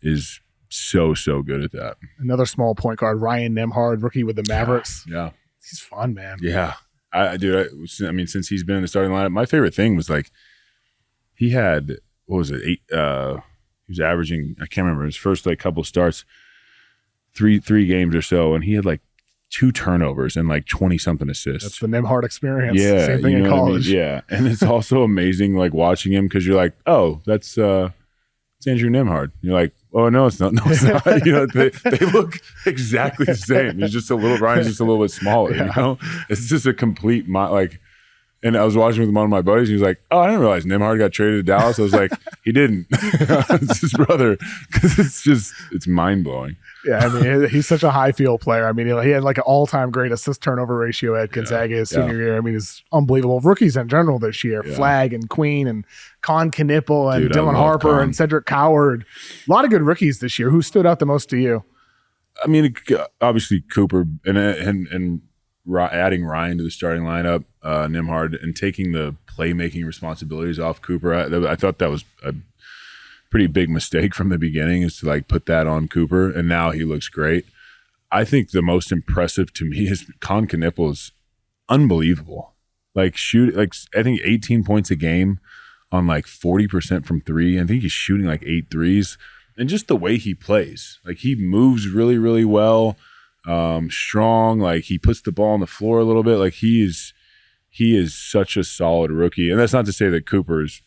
is so good at that. Another small point guard, Ryan Nembhard, rookie with the Mavericks. Yeah. He's fun, man. Yeah. I mean, since he's been in the starting lineup, my favorite thing was like he had, what was it? He was averaging, I can't remember, his first like couple starts, three games or so, and he had like 2 turnovers and like 20-something assists. That's the Nembhard experience. Yeah. Same thing in college. I mean? Yeah. And it's also amazing like watching him because you're like, oh, that's Andrew Nembhard. You're like, oh, no, it's not. No, it's not. They look exactly the same. Ryan's just a little bit smaller, It's just a complete, and I was watching with one of my buddies. He was like, oh, I didn't realize Nembhard got traded to Dallas. I was like, he didn't. It's his brother. Because it's mind-blowing. Yeah, I mean, he's such a high-field player. I mean, he had like an all-time great assist-turnover ratio at Gonzaga his senior year. I mean, it's unbelievable. Rookies in general this year, Flagg and Queen and Con Knippel and Dylan Harper and Cedric Coward. A lot of good rookies this year. Who stood out the most to you? I mean, obviously Cooper and adding Ryan to the starting lineup, Nembhard, and taking the playmaking responsibilities off Cooper. I thought that was a pretty big mistake from the beginning, is to like put that on Cooper, and now he looks great. I think the most impressive to me is Con Knippel is unbelievable. I think 18 points a game on like 40% from 3. I think he's shooting like 8 threes, and just the way he plays, like he moves really, really well. Strong, like he puts the ball on the floor a little bit. Like he is such a solid rookie. And that's not to say that Cooper's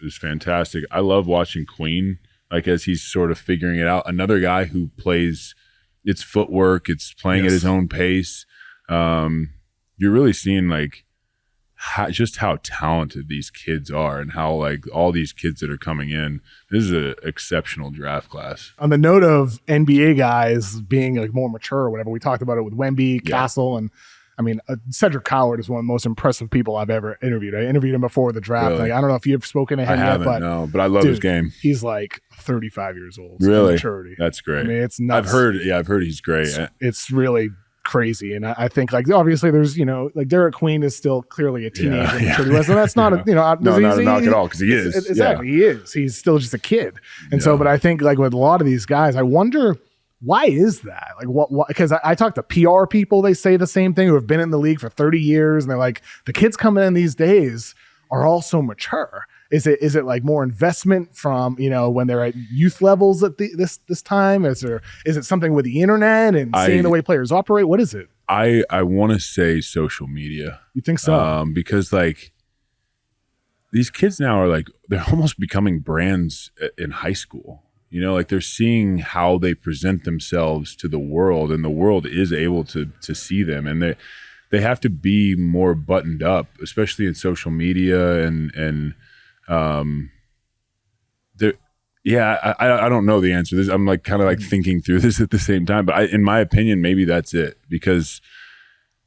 is fantastic. I love watching Queen, like as he's sort of figuring it out. Another guy who plays, it's footwork, it's playing at his own pace. You're really seeing like just how talented these kids are, and how like all these kids that are coming in. This is an exceptional draft class. On the note of NBA guys being like more mature or whatever, we talked about it with Wemby, Castle, and I mean, Cedric Coward is one of the most impressive people I've ever interviewed. I interviewed him before the draft. Really? Like, I don't know if you've spoken to him yet, but I love his game. He's like 35 years old. Really? Maturity. That's great. I mean, it's nuts. I've heard he's great. It's really crazy. And I think like obviously there's, like Derek Queen is still clearly a teenager. Yeah. So that's not not a knock at all, because he is. Exactly. He is. He's still just a kid. And so, but I think like with a lot of these guys, I wonder, why is that? Like what because I talk to PR people, they say the same thing, who have been in the league for 30 years, and they're like, the kids coming in these days are all so mature. Is it like more investment from, when they're at youth levels at this time? Is it something with the internet and seeing the way players operate? What is it? I want to say social media. You think so? Because like these kids now are like, they're almost becoming brands in high school. You know, like they're seeing how they present themselves to the world, and the world is able to see them, and they have to be more buttoned up, especially in social media and I don't know the answer. I'm like kind of like thinking through this at the same time, but in my opinion, maybe that's it, because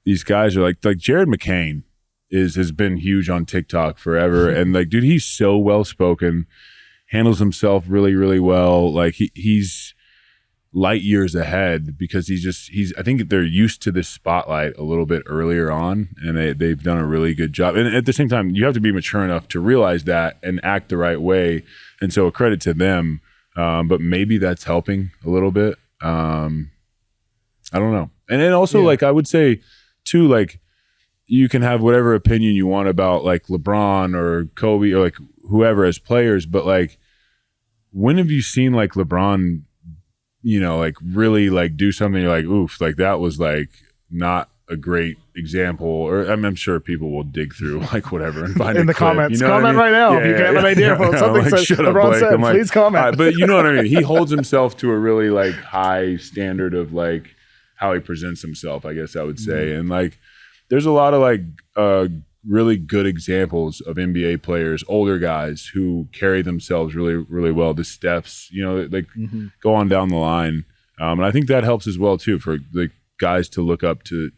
these guys are like Jared McCain has been huge on TikTok forever, and like, dude, he's so well spoken. Handles himself really, really well. Like he's light years ahead because I think they're used to this spotlight a little bit earlier on, and they've done a really good job. And at the same time, you have to be mature enough to realize that and act the right way. And so a credit to them. But maybe that's helping a little bit. I don't know. And then also like, I would say too, like you can have whatever opinion you want about like LeBron or Kobe or like whoever as players, but like, when have you seen like LeBron, you know, like really like do something you're like, oof, like that was like not a great example? Or I'm sure people will dig through like whatever and find in the clip, comments. You know Comment right now if you have an idea of something like, LeBron said. Like, please comment. But you know what I mean? He holds himself to a really like high standard of like how he presents himself, I guess I would say. And like, there's a lot of like really good examples of NBA players, older guys who carry themselves really, really well. The Stephs, you know, like go on down the line. And I think that helps as well too, for the guys to look up to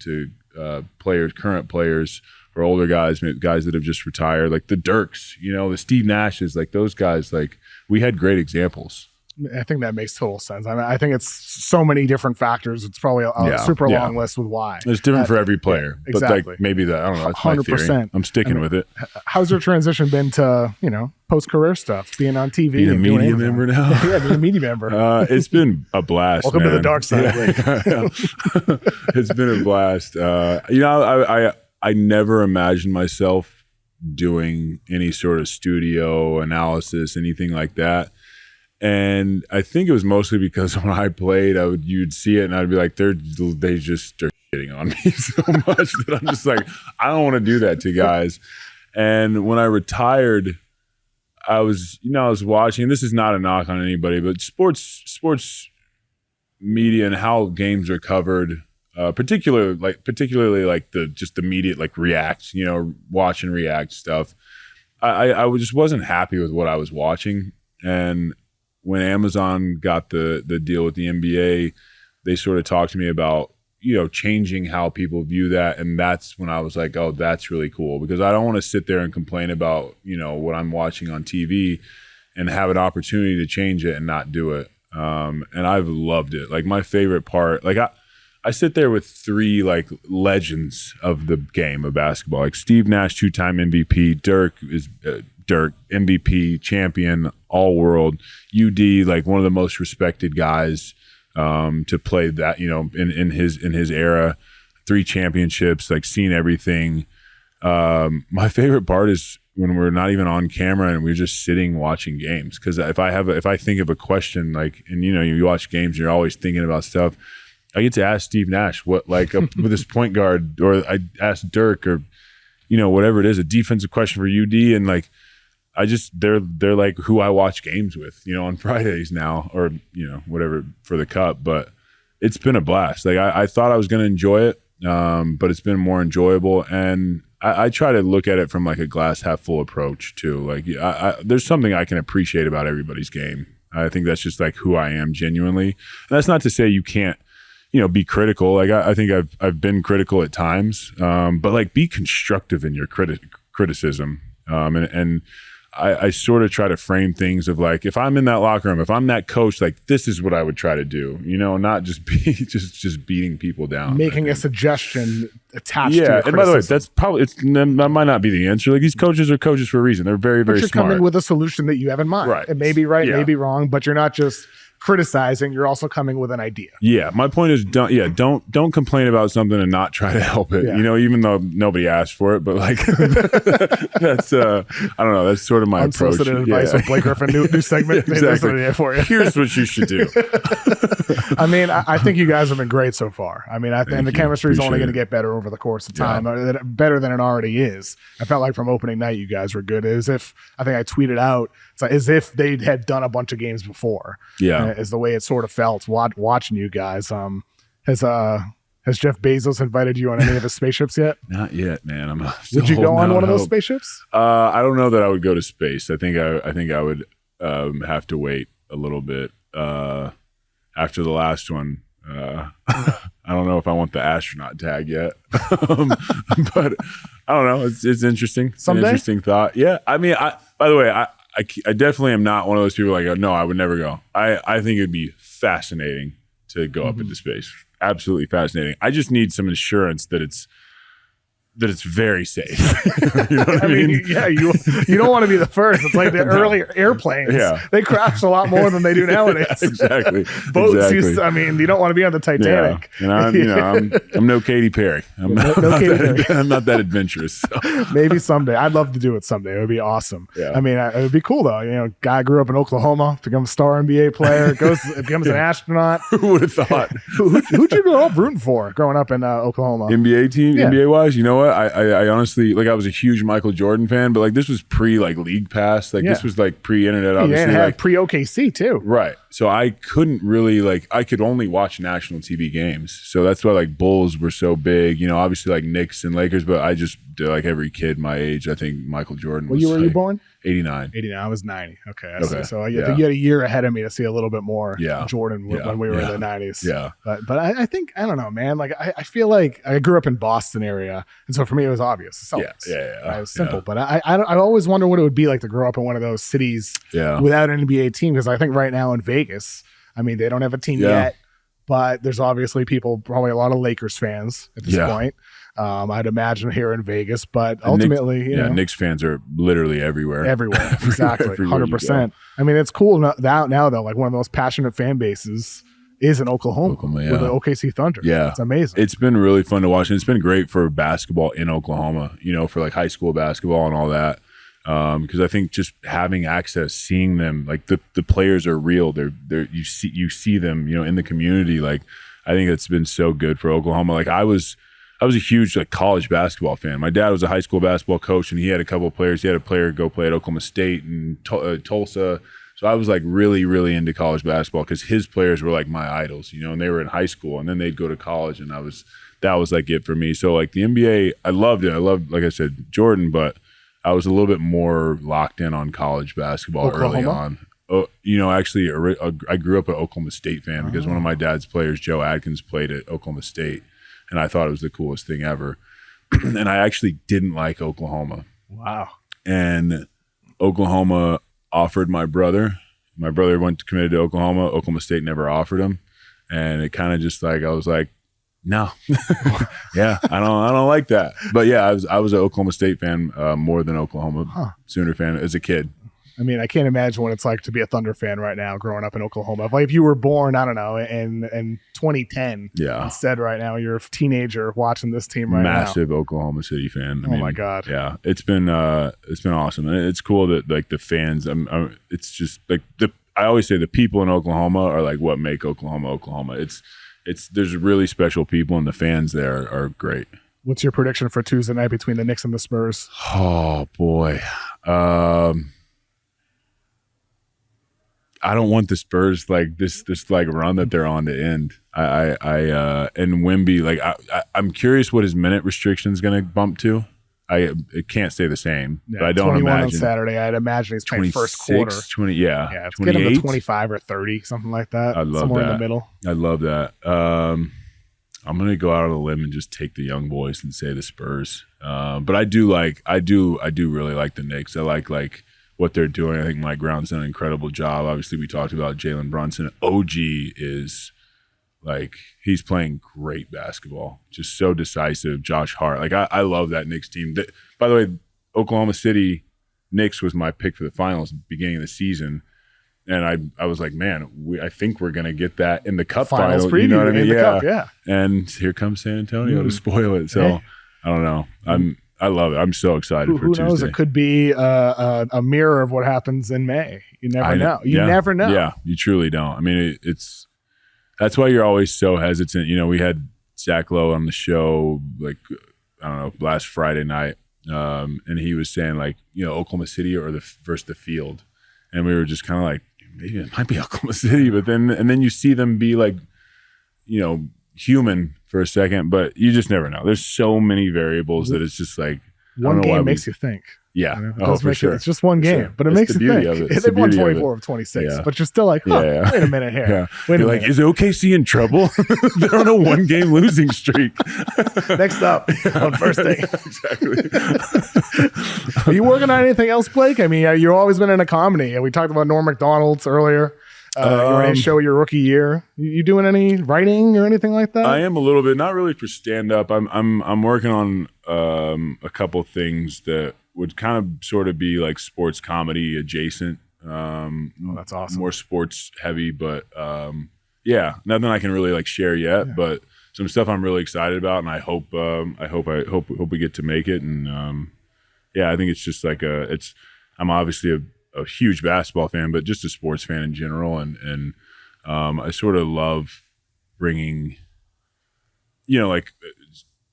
players, current players, or older guys, guys that have just retired, like the Dirks, you know, the Steve Nashes, like those guys. Like we had great examples. I think that makes total sense. I mean, I think it's so many different factors. It's probably a super long list with why. It's different for every player. Yeah, exactly. But like maybe that, I don't know, that's 100%. My theory. I'm sticking with it. How's your transition been to, you know, post-career stuff, being on TV? Being a media member now? Yeah, being a media member. It's been a blast, Welcome man. to the dark side. Yeah. It's been a blast. You know, I never imagined myself doing any sort of studio analysis, anything like that. And I think it was mostly because when I played, you'd see it and I'd be like, they're shitting on me so much that I'm just like, I don't want to do that to guys. And when I retired, I was watching, and this is not a knock on anybody, but sports media and how games are covered, particularly like the immediate like react, you know, watch and react stuff. I just wasn't happy with what I was watching. And when Amazon got the deal with the NBA, they sort of talked to me about, you know, changing how people view that. And that's when I was like, oh, that's really cool, because I don't want to sit there and complain about, you know, what I'm watching on TV and have an opportunity to change it and not do it. And I've loved it. Like my favorite part, like I sit there with three like legends of the game of basketball, like Steve Nash, 2-time MVP, Dirk MVP champion, all world, UD, like one of the most respected guys to play that, you know, in his era, 3 championships, like seen everything. My favorite part is when we're not even on camera and we're just sitting watching games. Because if I think of a question, like, and you know, you watch games, you're always thinking about stuff. I get to ask Steve Nash what, like, with this point guard, or I ask Dirk, or you know, whatever it is, a defensive question for UD, and like, they're like who I watch games with, you know, on Fridays now, or you know, whatever for the cup. But it's been a blast. Like I thought I was going to enjoy it, but it's been more enjoyable, and I try to look at it from like a glass half full approach too. Like there's something I can appreciate about everybody's game. I think that's just like who I am genuinely, and that's not to say you can't, you know, be critical. Like I think I've been critical at times, but like be constructive in your criticism, and I sort of try to frame things of like, if I'm in that locker room, if I'm that coach, like this is what I would try to do, you know, not just be just beating people down. Making a suggestion attached to your criticism. And by the way, that's probably, that might not be the answer. Like these coaches are coaches for a reason. They're very, very smart. You're coming with a solution that you have in mind. Right. It may be right, may be wrong, but you're not just criticizing. You're also coming with an idea. Yeah, my point is, don't complain about something and not try to help it. Yeah. Even though nobody asked for it, but like that's I don't know. That's sort of my unsolicited approach. advice with Blake Griffin, new segment. Exactly. For you. Here's what you should do. I mean, I think you guys have been great so far. I mean, I think the chemistry is only going to get better over the course of time, better than it already is. I felt like from opening night, you guys were good. As if I think I tweeted out, it's like as if they had done a bunch of games before. Yeah, is the way it sort of felt watching you guys. Has Jeff Bezos invited you on any of his spaceships yet? Not yet, man. Would you go on one of those spaceships? I don't know that I would go to space. I think I would have to wait a little bit after the last one. I don't know if I want the astronaut tag yet, but I don't know. It's interesting. Someday? An interesting thought. Yeah. I mean, by the way, I definitely am not one of those people like, no, I would never go. I think it'd be fascinating to go up into space. Absolutely fascinating. I just need some assurance that it's very safe. You know what I mean? Yeah, you don't want to be the first. It's like the earlier airplanes. Yeah. They crashed a lot more than they do nowadays. Exactly. Boats used to, I mean, you don't want to be on the Titanic. Yeah. And I'm no Katy Perry. I'm not that adventurous. So. Maybe someday. I'd love to do it someday. It would be awesome. Yeah. I mean, it would be cool though. Guy grew up in Oklahoma, becomes a star NBA player, becomes an astronaut. Who would have thought? Who'd you grow up rooting for growing up in Oklahoma? NBA team, NBA wise, you know what? I honestly, like, I was a huge Michael Jordan fan, but like this was pre like League Pass, like this was like pre-internet, obviously. And had like pre-OKC too, right? So I couldn't really I could only watch national TV games, so that's why like Bulls were so big, obviously like Knicks and Lakers, but I just like every kid my age, I think Michael Jordan. What year were you born? 89. I was 90. Okay. So I think you had a year ahead of me to see a little bit more Jordan when we were in the 90s. Yeah. But I think, I don't know, man. Like, I feel like I grew up in Boston area. And so for me, it was obvious. It was simple. But I always wonder what it would be like to grow up in one of those cities without an NBA team. Because I think right now in Vegas, I mean, they don't have a team yet. But there's obviously probably a lot of Lakers fans at this point. I'd imagine here in Vegas, but ultimately, Knicks fans are literally everywhere. Exactly, 100%. I mean, it's cool now though. Like one of the most passionate fan bases is in Oklahoma with the OKC Thunder. Yeah, it's amazing. It's been really fun to watch, and it's been great for basketball in Oklahoma. For like high school basketball and all that. Because I think just having access, seeing them, like the players are real. They're you see them, in the community. Like I think it's been so good for Oklahoma. Like I was a huge like college basketball fan. My dad was a high school basketball coach, and he had a couple of players. He had a player go play at Oklahoma State and Tulsa. So I was like really, really into college basketball because his players were like my idols, and they were in high school, and then they'd go to college, and that was like it for me. So like the NBA, I loved it. I loved, like I said, Jordan, but I was a little bit more locked in on college basketball early on. Oh, actually, I grew up an Oklahoma State fan because one of my dad's players, Joe Adkins, played at Oklahoma State, and I thought it was the coolest thing ever. And I actually didn't like Oklahoma. Wow. And Oklahoma offered my brother. My brother committed to Oklahoma. Oklahoma State never offered him, and it kind of just like I was like, no, I don't like that. But yeah, I was an Oklahoma State fan more than Oklahoma Sooner fan as a kid. I mean, I can't imagine what it's like to be a Thunder fan right now, growing up in Oklahoma. If you were born, I don't know, in 2010, instead right now you're a teenager watching this team right now. Massive Oklahoma City fan. I mean, my God. Yeah, it's been awesome, and it's cool that like the fans. It's just like I always say the people in Oklahoma are like what make Oklahoma Oklahoma. There's really special people, and the fans there are great. What's your prediction for Tuesday night between the Knicks and the Spurs? Oh boy. I don't want the Spurs like this like run that they're on to end. And Wemby, like I'm curious what his minute restriction is going to bump to. It can't stay the same, but I don't 21 imagine on Saturday. I'd imagine he's playing first quarter. 20, yeah. It's get him to 25 or 30, something like that. I love somewhere that. in the middle. I love that. I'm gonna go out on a limb and just take the young boys and say the Spurs. But I do really like the Knicks. I like what they're doing. I think Mike Brown's done an incredible job. Obviously, we talked about Jalen Brunson. OG is like, he's playing great basketball, just so decisive. Josh Hart, like I love that Knicks team. By the way, Oklahoma City Knicks was my pick for the finals at the beginning of the season, And I was like, man, I think we're gonna get that in the Cup finals final. Preview, you know what I mean? Cup, yeah. And here comes San Antonio to spoil it. So I don't know. I love it. I'm so excited for Tuesday. Who knows? It could be a mirror of what happens in May. You never know. You never know. Yeah, you truly don't. I mean, that's why you're always so hesitant. You know, we had Zach Lowe on the show, like, I don't know, last Friday night. And he was saying, like, you know, Oklahoma City or versus the Field. And we were just kind of like, maybe it might be Oklahoma City. But then you see them be like, you know, human for a second. But you just never know. There's so many variables that it's just like. One game makes you think. Yeah. You know, for sure. It's just one game, but it makes you think. They've won 24 of 26, but you're still like, wait a minute here. Yeah. You're like, is OKC in trouble? They're on a 1-game losing streak. Next up on first day. Exactly. Are you working on anything else, Blake? I mean, you've always been in a comedy. We talked about Norm Macdonald's earlier. You were in a show your rookie year. You doing any writing or anything like that? I am a little bit, not really for stand up. I'm working on a couple things that would kind of sort of be like sports comedy adjacent. That's awesome. More sports heavy, but nothing I can really like share yet. Yeah. But some stuff I'm really excited about, and I hope we get to make it. And I think it's just like I'm obviously a huge basketball fan, but just a sports fan in general. And I sort of love bringing, you know, like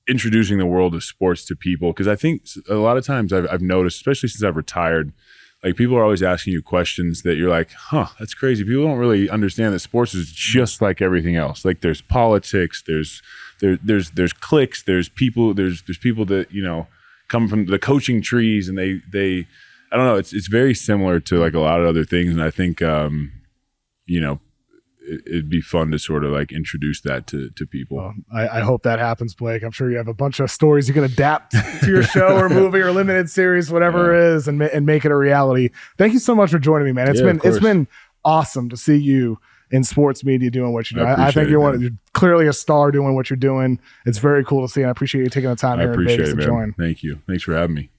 introducing the world of sports to people. Cause I think a lot of times I've noticed, especially since I've retired, like people are always asking you questions that you're like, that's crazy. People don't really understand that sports is just like everything else. Like there's politics, there's cliques, there's people that, you know, come from the coaching trees, and they I don't know. It's very similar to like a lot of other things, and I think you know, it'd be fun to sort of like introduce that to people. Well, I hope that happens, Blake. I'm sure you have a bunch of stories you can adapt to your show or movie or limited series, whatever it is, and make it a reality. Thank you so much for joining me, man. It's been awesome to see you in sports media doing what you do. I think you're clearly a star doing what you're doing. It's very cool to see, and I appreciate you taking the time here in Vegas to join. Thank you. Thanks for having me.